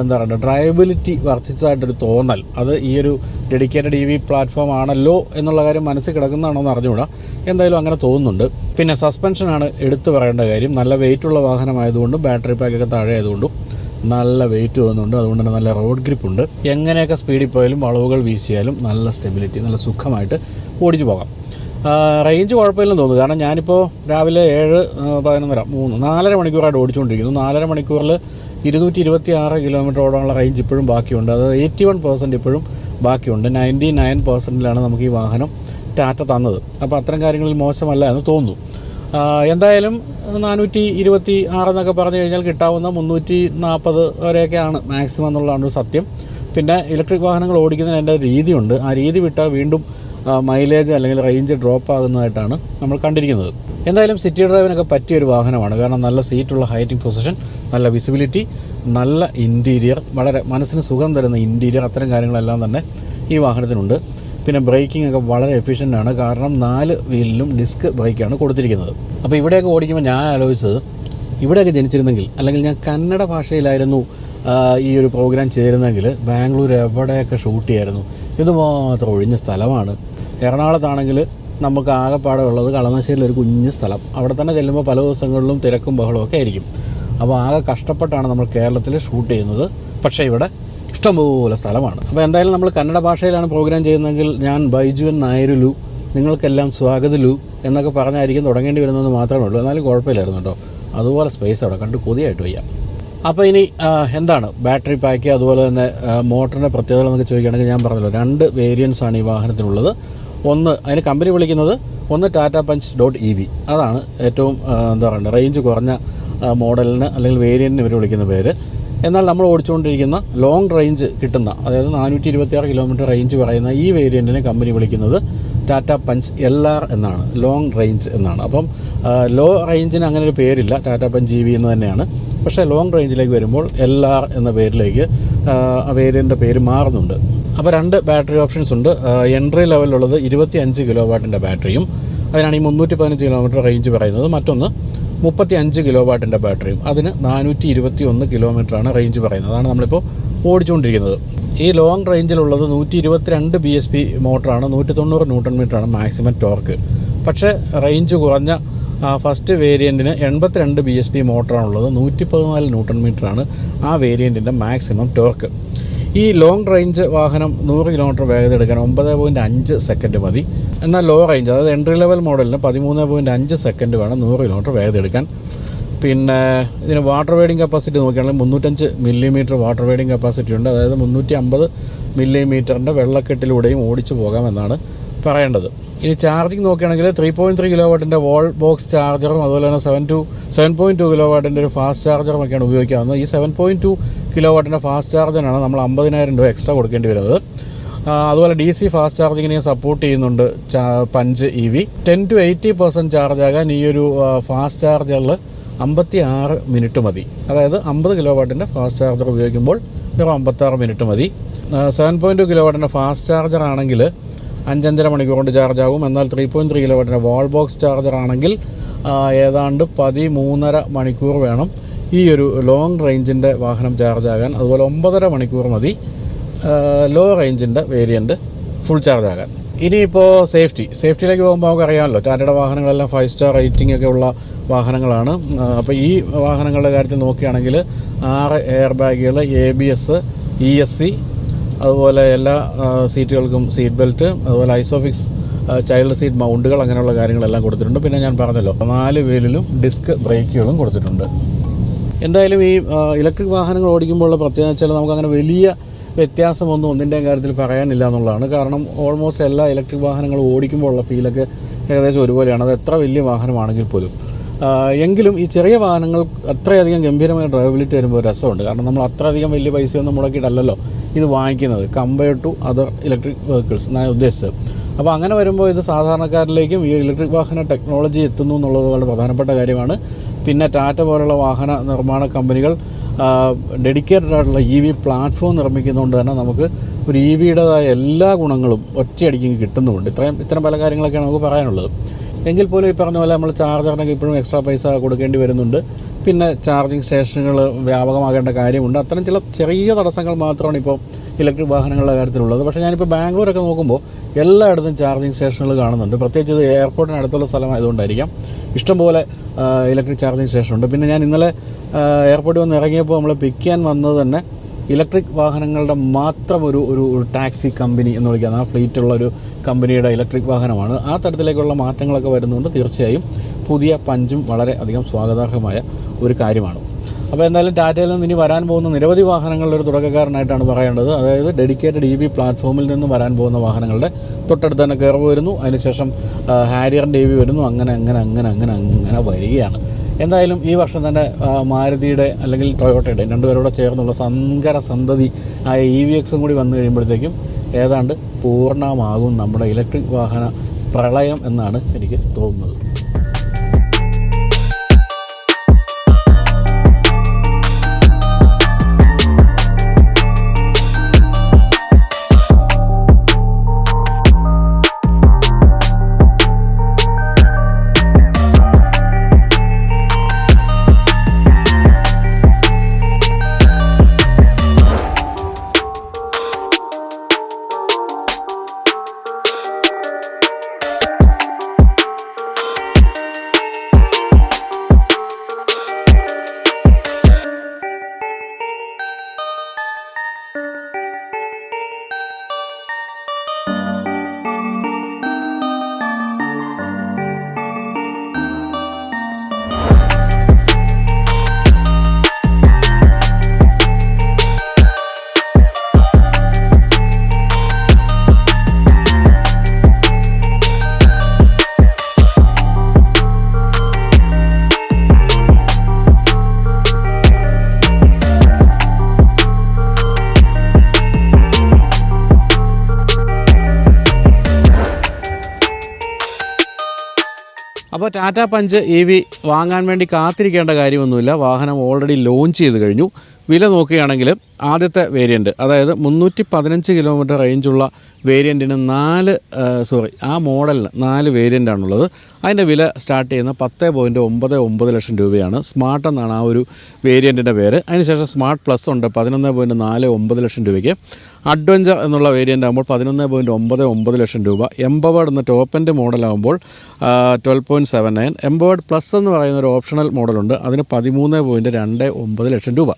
എന്താ പറയുക, ഡ്രൈവബിലിറ്റി വർദ്ധിച്ചതായിട്ടൊരു തോന്നൽ, അത് ഈ ഒരു ഡെഡിക്കേറ്റഡ് EV പ്ലാറ്റ്ഫോം ആണല്ലോ എന്നുള്ള കാര്യം മനസ്സിൽ കിടക്കുന്നതാണോ എന്ന് അറിഞ്ഞുകൂടാ. എന്തായാലും അങ്ങനെ തോന്നുന്നുണ്ട്. പിന്നെ സസ്പെൻഷനാണ് എടുത്തു പറയേണ്ട കാര്യം. നല്ല വെയിറ്റുള്ള വാഹനമായതുകൊണ്ടും ബാറ്ററി പാക്കൊക്കെ താഴെ ആയതുകൊണ്ടും നല്ല വെയിറ്റ് തോന്നുന്നുണ്ട്. അതുകൊണ്ട് തന്നെ നല്ല റോഡ് ഗ്രിപ്പുണ്ട്. എങ്ങനെയൊക്കെ സ്പീഡിൽ പോയാലും വളവുകൾ വീശിയാലും നല്ല സ്റ്റെബിലിറ്റി, നല്ല സുഖമായിട്ട് ഓടിച്ചു പോകാം. റേഞ്ച് കുഴപ്പമില്ലെന്ന് തോന്നുന്നു. കാരണം ഞാനിപ്പോൾ രാവിലെ 4.5 മണിക്കൂറായിട്ട് ഓടിച്ചുകൊണ്ടിരിക്കുന്നു. 4.5 മണിക്കൂറിൽ 226 കിലോമീറ്റർ ഓടാനുള്ള റേഞ്ച് ഇപ്പോഴും ബാക്കിയുണ്ട്. അത് 81% ഇപ്പോഴും ബാക്കിയുണ്ട്. 99%ലാണ് നമുക്ക് ഈ വാഹനം ടാറ്റ തന്നത്. അപ്പോൾ അത്തരം കാര്യങ്ങളിൽ മോശമല്ല എന്ന് തോന്നുന്നു. എന്തായാലും 426 എന്നൊക്കെ പറഞ്ഞു കഴിഞ്ഞാൽ കിട്ടാവുന്ന 340 വരെയൊക്കെയാണ് മാക്സിമം എന്നുള്ളതാണ് ഒരു സത്യം. പിന്നെ ഇലക്ട്രിക് വാഹനങ്ങൾ ഓടിക്കുന്നതിന് എൻ്റെ രീതിയുണ്ട്. ആ രീതി വിട്ടാൽ വീണ്ടും മൈലേജ് അല്ലെങ്കിൽ റേഞ്ച് ഡ്രോപ്പ് ആകുന്നതായിട്ടാണ് നമ്മൾ കണ്ടിരിക്കുന്നത്. എന്തായാലും സിറ്റി ഡ്രൈവിനൊക്കെ പറ്റിയൊരു വാഹനമാണ്. കാരണം നല്ല സീറ്റുള്ള ഹൈറ്റിംഗ് പൊസിഷൻ, നല്ല വിസിബിലിറ്റി, നല്ല ഇൻറ്റീരിയർ, വളരെ മനസ്സിന് സുഖം തരുന്ന ഇൻറ്റീരിയർ, അത്തരം കാര്യങ്ങളെല്ലാം തന്നെ ഈ വാഹനത്തിനുണ്ട്. പിന്നെ ബ്രേക്കിംഗ് ഒക്കെ വളരെ എഫിഷ്യൻ്റ് ആണ്. കാരണം 4 വീലിലും ഡിസ്ക് ബ്രേക്കാണ് കൊടുത്തിരിക്കുന്നത്. അപ്പോൾ ഇവിടെയൊക്കെ ഓടിക്കുമ്പോൾ ഞാൻ ആലോചിച്ചത്, ഇവിടെയൊക്കെ ജനിച്ചിരുന്നെങ്കിൽ, അല്ലെങ്കിൽ ഞാൻ കന്നഡ ഭാഷയിലായിരുന്നു ഈ ഒരു പ്രോഗ്രാം ചെയ്തിരുന്നെങ്കിൽ ബാംഗ്ലൂർ എവിടെയൊക്കെ ഷൂട്ട് ചെയ്യായിരുന്നു. ഇതുമാത്രം ഒഴിഞ്ഞ സ്ഥലമാണ്. എറണാകുളത്താണെങ്കിൽ നമുക്ക് ആകെപ്പാടെ ഉള്ളത് കളമശ്ശേരിയിലൊരു കുഞ്ഞ് സ്ഥലം. അവിടെ തന്നെ ചെല്ലുമ്പോൾ പല ദിവസങ്ങളിലും തിരക്കും ബഹളവും ഒക്കെ ആയിരിക്കും. അപ്പോൾ ആകെ കഷ്ടപ്പെട്ടാണ് നമ്മൾ കേരളത്തിൽ ഷൂട്ട് ചെയ്യുന്നത്. പക്ഷേ ഇവിടെ ഇഷ്ടംപോലെ സ്ഥലമാണ്. അപ്പോൾ എന്തായാലും നമ്മൾ കന്നഡ ഭാഷയിലാണ് പ്രോഗ്രാം ചെയ്യുന്നതെങ്കിൽ ഞാൻ ബൈജുവൻ നായരുലു, നിങ്ങൾക്കെല്ലാം സ്വാഗതലു എന്നൊക്കെ പറഞ്ഞായിരിക്കും തുടങ്ങേണ്ടി വരുന്നതെന്ന് മാത്രമേ ഉള്ളൂ. എന്നാലും കുഴപ്പമില്ലായിരുന്നു കേട്ടോ. അതുപോലെ സ്പേസ് അവിടെ കണ്ട് കൊതിയായിട്ട് വയ്യ. അപ്പോൾ ഇനി എന്താണ് ബാറ്ററി പാക്ക്, അതുപോലെ തന്നെ മോട്ടറിൻ്റെ പ്രത്യേകത എന്നൊക്കെ ചോദിക്കുകയാണെങ്കിൽ ഞാൻ പറഞ്ഞല്ലോ 2 വേരിയൻസ് ആണ് ഈ വാഹനത്തിനുള്ളത്. ഒന്ന് അതിന് കമ്പനി വിളിക്കുന്നത് ടാറ്റ പഞ്ച് .EV, അതാണ് ഏറ്റവും എന്താ പറയുക റേഞ്ച് കുറഞ്ഞ മോഡലിന് അല്ലെങ്കിൽ വേരിയൻറ്റിന് ഇവർ വിളിക്കുന്ന പേര്. എന്നാൽ നമ്മൾ ഓടിച്ചുകൊണ്ടിരിക്കുന്ന ലോങ് റേഞ്ച് കിട്ടുന്ന, അതായത് 426 കിലോമീറ്റർ റേഞ്ച് പറയുന്ന ഈ വേരിയൻറ്റിനെ കമ്പനി വിളിക്കുന്നത് ടാറ്റ പഞ്ച് LR എന്നാണ്, ലോങ് റേഞ്ച് എന്നാണ്. അപ്പം ലോ റേഞ്ചിന് അങ്ങനെ ഒരു പേരില്ല, ടാറ്റ പഞ്ച് EV എന്ന് തന്നെയാണ്. പക്ഷേ ലോങ് റേഞ്ചിലേക്ക് വരുമ്പോൾ LR എന്ന പേരിലേക്ക് ആ വേരിയൻ്റെ പേര് മാറുന്നുണ്ട്. അപ്പോൾ 2 ബാറ്ററി ഓപ്ഷൻസ് ഉണ്ട്. എൻട്രി ലെവലിലുള്ളത് 25 കിലോ വാട്ടിൻ്റെ ബാറ്ററിയും, അതിനാണ് ഈ 315 കിലോമീറ്റർ റേഞ്ച് പറയുന്നത്. മറ്റൊന്ന് 35 കിലോ വാട്ടിൻ്റെ ബാറ്ററിയും, അതിന് 421 കിലോമീറ്ററാണ് റേഞ്ച് പറയുന്നത്. അതാണ് നമ്മളിപ്പോൾ ഓടിച്ചുകൊണ്ടിരിക്കുന്നത്. ഈ ലോങ് റേഞ്ചിലുള്ളത് 122 BSP മോട്ടറാണ്, 190 ന്യൂട്ടൺ മീറ്ററാണ് മാക്സിമം ടോർക്ക്. പക്ഷേ റേഞ്ച് കുറഞ്ഞ ഫസ്റ്റ് വേരിയൻറ്റിന് 82 BSP മോട്ടറാണുള്ളത്, 114 ന്യൂട്ടൺ മീറ്ററാണ് ആ വേരിയൻറ്റിൻ്റെ മാക്സിമം ടോർക്ക്. ഈ ലോങ് റേഞ്ച് വാഹനം 100 കിലോമീറ്റർ വേഗത എടുക്കാൻ 9.5 സെക്കൻഡ് മതി. എന്നാൽ ലോ റേഞ്ച്, അതായത് എൻട്രി ലെവൽ മോഡലിന് 13.5 സെക്കൻഡ് വേണം 100 കിലോമീറ്റർ വേഗത എടുക്കാൻ. പിന്നെ ഇതിന് വാട്ടർ വെയ്ഡിങ് കപ്പാസിറ്റി നോക്കുകയാണെങ്കിൽ 305 മില്ലിമീറ്റർ വാട്ടർ വെയ്ഡിങ് കപ്പാസിറ്റി ഉണ്ട്. അതായത് 350 മില്ലിമീറ്ററിൻ്റെ വെള്ളക്കെട്ടിലൂടെയും ഓടിച്ചു പോകാമെന്നാണ് പറയേണ്ടത്. ഇനി ചാർജിങ് നോക്കുകയാണെങ്കിൽ 3.3 കിലോ വാട്ടിൻ്റെ വോൾ ബോക്സ് ചാർജറും അതുപോലെ തന്നെ 7.2 കിലോ വാട്ടിൻ്റെ ഒരു ഫാസ്റ്റ് ചാർജറും ഒക്കെയാണ് ഉപയോഗിക്കാവുന്നത്. ഈ 7.2 കിലോ വാട്ടിൻ്റെ ഫാസ്റ്റ് ചാർജറിനാണ് നമ്മൾ 50,000 രൂപ എക്സ്ട്രാ കൊടുക്കേണ്ടി വരുന്നത്. അതുപോലെ DC ഫാസ്റ്റ് ചാർജിങ്ങിനെ സപ്പോർട്ട് ചെയ്യുന്നുണ്ട് പഞ്ച് EV. 10 to 80% ചാർജ് ആകാൻ ഈ ഒരു ഫാസ്റ്റ് ചാർജറിൽ 56 മിനിറ്റ് മതി. അതായത് 50 കിലോ വാട്ടിൻ്റെ ഫാസ്റ്റ് ചാർജർ ഉപയോഗിക്കുമ്പോൾ 56 മിനിറ്റ് മതി. 7.2 കിലോ വാട്ടിൻ്റെ ഫാസ്റ്റ് ചാർജർ ആണെങ്കിൽ 5.5 മണിക്കൂർ കൊണ്ട് ചാർജ് ആകും. എന്നാൽ 3.3 കിലോ വാട്ടിൻ്റെ വാൾ ബോക്സ് ചാർജർ ആണെങ്കിൽ ഏതാണ്ട് 13.5 മണിക്കൂർ വേണം ഈ ഒരു ലോങ് റേഞ്ചിൻ്റെ വാഹനം ചാർജ് ആകാൻ. അതുപോലെ 9.5 മണിക്കൂർ മതി ലോ റേഞ്ചിൻ്റെ വേരിയൻറ്റ് ഫുൾ ചാർജ് ആകാൻ. ഇനിയിപ്പോൾ സേഫ്റ്റിയിലേക്ക് പോകുമ്പോൾ നമുക്കറിയാമല്ലോ, ടാറ്റയുടെ വാഹനങ്ങളെല്ലാം 5 സ്റ്റാർ റേറ്റിംഗ് ഒക്കെ ഉള്ള വാഹനങ്ങളാണ്. അപ്പോൾ ഈ വാഹനങ്ങളുടെ കാര്യത്തിൽ നോക്കുകയാണെങ്കിൽ 6 എയർ ബാഗുകൾ, ABS, ESC, അതുപോലെ എല്ലാ സീറ്റുകൾക്കും സീറ്റ് ബെൽറ്റ്, അതുപോലെ ഐസോഫിക്സ് ചൈൽഡ് സീറ്റ് മൗണ്ടുകൾ, അങ്ങനെയുള്ള കാര്യങ്ങളെല്ലാം കൊടുത്തിട്ടുണ്ട്. പിന്നെ ഞാൻ പറഞ്ഞല്ലോ 4 വീലിലും ഡിസ്ക് ബ്രേക്കുകളും കൊടുത്തിട്ടുണ്ട്. എന്തായാലും ഈ ഇലക്ട്രിക് വാഹനങ്ങൾ ഓടിക്കുമ്പോഴുള്ള പ്രത്യേകത വെച്ചാൽ നമുക്കങ്ങനെ വലിയ വ്യത്യാസമൊന്നും ഒന്നിൻ്റെയും കാര്യത്തിൽ പറയാനില്ല എന്നുള്ളതാണ്. കാരണം ഓൾമോസ്റ്റ് എല്ലാ ഇലക്ട്രിക് വാഹനങ്ങളും ഓടിക്കുമ്പോഴുള്ള ഫീലൊക്കെ ഏകദേശം ഒരുപോലെയാണ്, അത് എത്ര വലിയ വാഹനമാണെങ്കിൽ പോലും. എങ്കിലും ഈ ചെറിയ വാഹനങ്ങൾ അത്രയധികം ഗംഭീരമായ ഡ്രൈവബിലിറ്റി വരുമ്പോൾ രസമുണ്ട്. കാരണം നമ്മൾ അത്രയധികം വലിയ പൈസയൊന്നും മുടക്കിയിട്ടല്ലല്ലോ ഇത് വാങ്ങിക്കുന്നത്, compared to other electric vehicles ഞാൻ ഉദ്ദേശിച്ചത്. അപ്പോൾ അങ്ങനെ വരുമ്പോൾ ഇത് സാധാരണക്കാരിലേക്കും ഈ ഇലക്ട്രിക് വാഹന ടെക്നോളജി എത്തുന്നു എന്നുള്ളത് വളരെ പ്രധാനപ്പെട്ട കാര്യമാണ്. പിന്നെ ടാറ്റ പോലുള്ള വാഹന നിർമ്മാണ കമ്പനികൾ ഡെഡിക്കേറ്റഡ് ആയിട്ടുള്ള EV പ്ലാറ്റ്ഫോം നിർമ്മിക്കുന്നതുകൊണ്ട് തന്നെ നമുക്ക് ഒരു EVയുടേതായ എല്ലാ ഗുണങ്ങളും ഒറ്റയടിക്ക് കിട്ടുന്നുമുണ്ട്. ഇത്തരം പല കാര്യങ്ങളൊക്കെയാണ് നമുക്ക് പറയാനുള്ളത്. എങ്കിൽ പോലും ഈ പറഞ്ഞ പോലെ നമ്മൾ ചാർജറിനൊക്കെ ഇപ്പോഴും എക്സ്ട്രാ പൈസ കൊടുക്കേണ്ടി വരുന്നുണ്ട്. പിന്നെ ചാർജിങ് സ്റ്റേഷനുകൾ വ്യാപകമാകേണ്ട കാര്യമുണ്ട്. അത്തരം ചില ചെറിയ തടസ്സങ്ങൾ മാത്രമാണ് ഇപ്പോൾ ഇലക്ട്രിക് വാഹനങ്ങളുടെ കാര്യത്തിലുള്ളത്. പക്ഷേ ഞാനിപ്പോൾ ബാംഗ്ലൂരൊക്കെ നോക്കുമ്പോൾ എല്ലായിടത്തും ചാർജിങ് സ്റ്റേഷനുകൾ കാണുന്നുണ്ട്. പ്രത്യേകിച്ച് ഇത് എയർപോർട്ടിന് അടുത്തുള്ള സ്ഥലമായതുകൊണ്ടായിരിക്കാം ഇഷ്ടംപോലെ ഇലക്ട്രിക് ചാർജിങ് സ്റ്റേഷനുണ്ട്. പിന്നെ ഞാൻ ഇന്നലെ എയർപോർട്ടിൽ വന്ന് ഇറങ്ങിയപ്പോൾ നമ്മളെ പിക്ക് ചെയ്യാൻ വന്നത് തന്നെ ഇലക്ട്രിക് വാഹനങ്ങളുടെ മാത്രം ഒരു ടാക്സി കമ്പനി എന്ന് വിളിക്കുന്ന ആ ഫ്ലീറ്റുള്ള ഒരു കമ്പനിയുടെ ഇലക്ട്രിക് വാഹനമാണ്. ആ തരത്തിലേക്കുള്ള മാറ്റങ്ങളൊക്കെ വരുന്നുണ്ട്. തീർച്ചയായും പുതിയ പഞ്ചും വളരെ അധികം സ്വാഗതാർഹമായ ഒരു കാര്യമാണ്. അപ്പോൾ എന്തായാലും ടാറ്റയിൽ നിന്ന് ഇനി വരാൻ പോകുന്ന നിരവധി വാഹനങ്ങളുടെ ഒരു തുടക്കക്കാരനായിട്ടാണ് പറയേണ്ടത്. അതായത് ഡെഡിക്കേറ്റഡ് EV പ്ലാറ്റ്ഫോമിൽ നിന്ന് വരാൻ പോകുന്ന വാഹനങ്ങളുടെ തൊട്ടടുത്ത് തന്നെ കർവ് വരുന്നു, അതിനുശേഷം ഹാരിയറിൻ്റെ EV വരുന്നു, അങ്ങനെ വരികയാണ്. എന്തായാലും ഈ വർഷം തന്നെ മാരുതിയുടെ അല്ലെങ്കിൽ ടൊയോട്ടയുടെ രണ്ടുപേരോടെ ചേർന്നുള്ള സങ്കര സന്തതി ആയ EVX കൂടി വന്നു കഴിയുമ്പോഴത്തേക്കും ഏതാണ്ട് പൂർണ്ണമാകും നമ്മുടെ ഇലക്ട്രിക് വാഹന പ്രളയം എന്നാണ് എനിക്ക് തോന്നുന്നത്. അപ്പോൾ ടാറ്റ പഞ്ച് EV വാങ്ങാൻ വേണ്ടി കാത്തിരിക്കേണ്ട കാര്യമൊന്നുമില്ല. വാഹനം ഓൾറെഡി ലോഞ്ച് ചെയ്ത് കഴിഞ്ഞു. വില നോക്കുകയാണെങ്കിൽ ആദ്യത്തെ വേരിയൻറ്റ്, അതായത് 315 കിലോമീറ്റർ റേഞ്ചുള്ള വേരിയൻറ്റിന് ആ മോഡലിന് 4 വേരിയൻ്റാണുള്ളത്. അതിൻ്റെ വില സ്റ്റാർട്ട് ചെയ്യുന്ന 10.99 ലക്ഷം രൂപയാണ്. സ്മാർട്ട് എന്നാണ് ആ ഒരു വേരിയൻറ്റിൻ്റെ പേര്. അതിനുശേഷം സ്മാർട്ട് പ്ലസ് ഉണ്ട് 11.49 ലക്ഷം രൂപയ്ക്ക്. അഡ്വഞ്ചർ എന്നുള്ള വേരിയൻ്റ് ആകുമ്പോൾ 11.99 ലക്ഷം രൂപ. എംപവേർഡ് എന്ന ടോപ്പ് എൻഡ് മോഡലാകുമ്പോൾ 12.79. എംപവേർഡ് പ്ലസ് എന്ന് പറയുന്ന ഒരു ഓപ്ഷണൽ മോഡലുണ്ട്, അതിന് 13.29 ലക്ഷം രൂപ.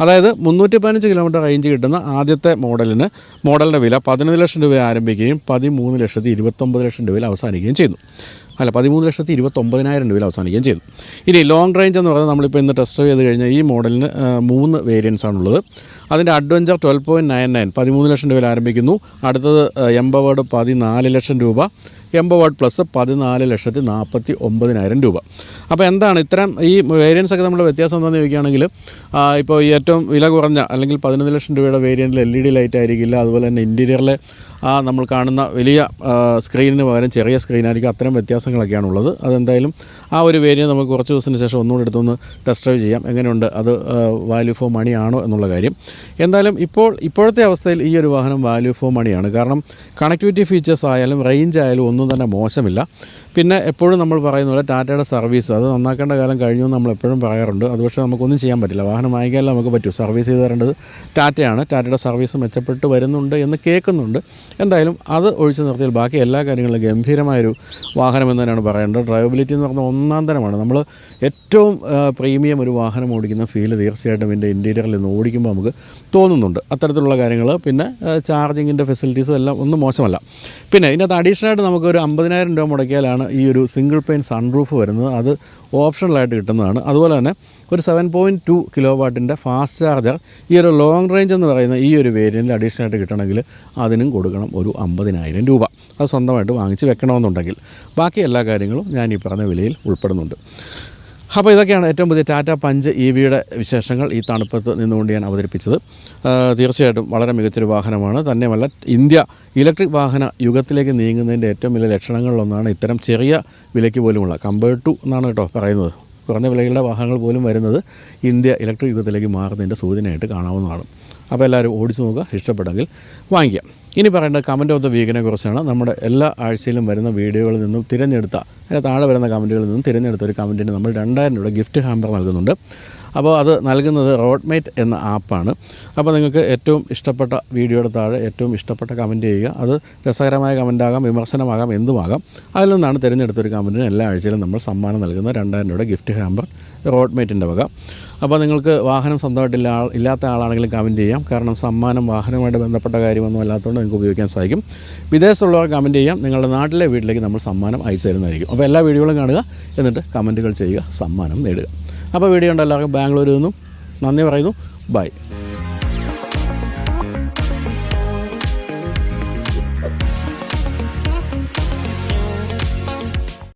അതായത് 315 കിലോമീറ്റർ റേഞ്ച് കിട്ടുന്ന ആദ്യത്തെ മോഡലിൻ്റെ വില 11 ലക്ഷം രൂപ ആരംഭിക്കുകയും 13,29 ലക്ഷം രൂപയിൽ അവസാനിക്കുകയും ചെയ്യുന്നു. 13,29,000 രൂപയിൽ അവസാനിക്കുകയും ചെയ്തു. ഇനി ലോങ് റേഞ്ച് എന്ന് പറയുന്നത് നമ്മളിപ്പോൾ ഇന്ന് ടെസ്റ്റ് ചെയ്ത് കഴിഞ്ഞാൽ ഈ മോഡലിന് 3 വേരിയൻസ് ആണുള്ളത്. അതിൻ്റെ അഡ്വഞ്ചർ 12.99 13 ലക്ഷം രൂപയിൽ ആരംഭിക്കുന്നു. അടുത്തത് എംപവേർഡ് 14 ലക്ഷം രൂപ. എംപവേർഡ് പ്ലസ് 14,49,000 രൂപ. അപ്പോൾ എന്താണ് ഇത്തരം ഈ വേരിയൻസ് ഒക്കെ നമ്മുടെ വ്യത്യാസം എന്താണെന്ന് ചോദിക്കുകയാണെങ്കിൽ, ഇപ്പോൾ ഈ ഏറ്റവും വില കുറഞ്ഞ അല്ലെങ്കിൽ 11 ലക്ഷം രൂപയുടെ വേരിയൻറ്റിൽ LED ലൈറ്റ് ആയിരിക്കില്ല. അതുപോലെ തന്നെ ഇൻറ്റീരിയറിലെ നമ്മൾ കാണുന്ന വലിയ സ്ക്രീനിന് പകരം ചെറിയ സ്ക്രീനായിരിക്കും. അത്തരം വ്യത്യാസങ്ങളൊക്കെയാണുള്ളത്. അതെന്തായാലും ആ ഒരു വേരിയൻറ്റ് നമുക്ക് കുറച്ച് ദിവസത്തിന് ശേഷം ഒന്നുകൂടി എടുത്തൊന്ന് ടെസ്റ്റ് ഡ്രൈവ് ചെയ്യാം, എങ്ങനെയുണ്ട് അത് വാല്യൂ ഫോർ മണി ആണോ എന്നുള്ള കാര്യം. എന്തായാലും ഇപ്പോഴത്തെ അവസ്ഥയിൽ ഈ ഒരു വാഹനം വാല്യൂ ഫോർ മണിയാണ്. കാരണം കണക്ടിവിറ്റി ഫീച്ചേഴ്സ് ആയാലും റേഞ്ച് ആയാലും ഒന്നും തന്നെ മോശമില്ല. പിന്നെ എപ്പോഴും നമ്മൾ പറയുന്ന പോലെ ടാറ്റയുടെ സർവീസ് അത് നന്നാക്കേണ്ട കാലം കഴിഞ്ഞു എന്ന് നമ്മൾ എപ്പോഴും പറയാറുണ്ട്. അത് പക്ഷേ നമുക്കൊന്നും ചെയ്യാൻ പറ്റില്ല. വാഹനം വാങ്ങിക്കാനല്ല നമുക്ക് പറ്റൂ. സർവീസ് ചെയ്ത് തരേണ്ടത് ടാറ്റയാണ്. ടാറ്റയുടെ സർവീസ് മെച്ചപ്പെട്ട് വരുന്നുണ്ട് എന്ന് കേൾക്കുന്നുണ്ട്. എന്തായാലും അത് ഒഴിച്ചു നിർത്തിയാൽ ബാക്കി എല്ലാ കാര്യങ്ങളിലും ഗംഭീരമായൊരു വാഹനം എന്ന് തന്നെയാണ് പറയേണ്ടത്. ഡ്രൈവബിലിറ്റി എന്ന് പറഞ്ഞാൽ ഒന്നാം തരമാണ്. നമ്മൾ ഏറ്റവും പ്രീമിയം ഒരു വാഹനം ഓടിക്കുന്ന ഫീൽ തീർച്ചയായിട്ടും ഇതിൻ്റെ ഇൻറ്റീരിയറിൽ നിന്ന് ഓടിക്കുമ്പോൾ നമുക്ക് തോന്നുന്നുണ്ട്. അത്തരത്തിലുള്ള കാര്യങ്ങൾ, പിന്നെ ചാർജിങ്ങിൻ്റെ ഫെസിലിറ്റീസും എല്ലാം ഒന്നും മോശമല്ല. പിന്നെ ഇതിനകത്ത് അഡീഷണലായിട്ട് നമുക്കൊരു 50,000 രൂപ മുടക്കിയാലാണ് ഈ ഒരു സിംഗിൾ പെയിൻ സൺറൂഫ് വരുന്നത്. അത് ഓപ്ഷണലായിട്ട് കിട്ടുന്നതാണ്. അതുപോലെ തന്നെ ഒരു 7.2 കിലോ വാട്ടിൻ്റെ ഫാസ്റ്റ് ചാർജർ ഈ ഒരു ലോങ് റേഞ്ച് എന്ന് പറയുന്ന ഈ ഒരു വേരിയൻറ്റിൽ അഡീഷണലായിട്ട് കിട്ടണമെങ്കിൽ അതിനും കൊടുക്കണം ഒരു 50,000 രൂപ. അത് സ്വന്തമായിട്ട് വാങ്ങിച്ച് വെക്കണമെന്നുണ്ടെങ്കിൽ. ബാക്കി എല്ലാ കാര്യങ്ങളും ഞാൻ ഈ പറഞ്ഞ വിലയിൽ ഉൾപ്പെടുന്നുണ്ട്. അപ്പോൾ ഇതൊക്കെയാണ് ഏറ്റവും പുതിയ ടാറ്റ പഞ്ച് EVയുടെ വിശേഷങ്ങൾ ഈ തണുപ്പത്ത് നിന്നുകൊണ്ട് ഞാൻ അവതരിപ്പിച്ചത്. തീർച്ചയായിട്ടും വളരെ മികച്ചൊരു വാഹനമാണ്. തന്നെയുമല്ല, ഇന്ത്യ ഇലക്ട്രിക് വാഹന യുഗത്തിലേക്ക് നീങ്ങുന്നതിൻ്റെ ഏറ്റവും വലിയ ലക്ഷണങ്ങളിലൊന്നാണ് ഇത്തരം ചെറിയ വിലയ്ക്ക് പോലുമുള്ള കമ്പയർഡ് ടു എന്നാണ് കേട്ടോ പറയുന്നത്. കുറഞ്ഞ വിലകളുടെ വാഹനങ്ങൾ പോലും വരുന്നത് ഇന്ത്യ ഇലക്ട്രിക് യുഗത്തിലേക്ക് മാറുന്നതിൻ്റെ സൂചനയായിട്ട് കാണാവുന്നതാണ്. അപ്പോൾ എല്ലാവരും ഓടിച്ചു നോക്കുക, ഇഷ്ടപ്പെട്ടെങ്കിൽ വാങ്ങിക്കാം. ഇനി പറയേണ്ടത് കമൻറ്റ് ഓഫ് ദ വീക്കിനെ കുറിച്ചാണ്. നമ്മുടെ എല്ലാ ആഴ്ചയിലും വരുന്ന വീഡിയോകളിൽ നിന്നും തിരഞ്ഞെടുത്ത, അതിന് താഴെ വരുന്ന കമൻറ്റുകളിൽ നിന്നും തിരഞ്ഞെടുത്ത ഒരു കമൻറ്റിന് നമ്മൾ 2000 രൂപ ഗിഫ്റ്റ് ഹാമ്പർ നൽകുന്നുണ്ട്. അപ്പോൾ അത് നൽകുന്നത് റോഡ്മേറ്റ് എന്ന ആപ്പാണ്. അപ്പോൾ നിങ്ങൾക്ക് ഏറ്റവും ഇഷ്ടപ്പെട്ട വീഡിയോയുടെ താഴെ ഏറ്റവും ഇഷ്ടപ്പെട്ട കമൻറ്റ് ചെയ്യുക. അത് രസകരമായ കമൻറ്റാകാം, വിമർശനമാകാം, എന്തുമാകാം. അതിൽ നിന്നാണ് തിരഞ്ഞെടുത്തൊരു കമൻറ്റിന് എല്ലാ ആഴ്ചയിലും നമ്മൾ സമ്മാനം നൽകുന്ന 2000 രൂപ ഗിഫ്റ്റ് ഹാമ്പർ റോഡ്മേറ്റിൻ്റെ വക. അപ്പോൾ നിങ്ങൾക്ക് വാഹനം സ്വന്തമായിട്ട് ഇല്ലാത്ത ആളാണെങ്കിലും കമൻറ്റ് ചെയ്യാം. കാരണം സമ്മാനം വാഹനവുമായിട്ട് ബന്ധപ്പെട്ട കാര്യമൊന്നും അല്ലാത്തതുകൊണ്ട് നിങ്ങൾക്ക് ഉപയോഗിക്കാൻ സാധിക്കും. വിദേശത്തുള്ളവർ കമൻറ്റ് ചെയ്യാം. നിങ്ങളുടെ നാട്ടിലെ വീട്ടിലേക്ക് നമ്മൾ സമ്മാനം അയച്ചു തരുന്നതായിരിക്കും. അപ്പോൾ എല്ലാ വീഡിയോകളും കാണുക, എന്നിട്ട് കമൻറ്റുകൾ ചെയ്യുക, സമ്മാനം നേടുക. അപ്പോൾ വീഡിയോ ഉണ്ട് എല്ലാവർക്കും ബാംഗ്ലൂരിൽ നിന്നും നന്ദി പറയുന്നു. ബൈ.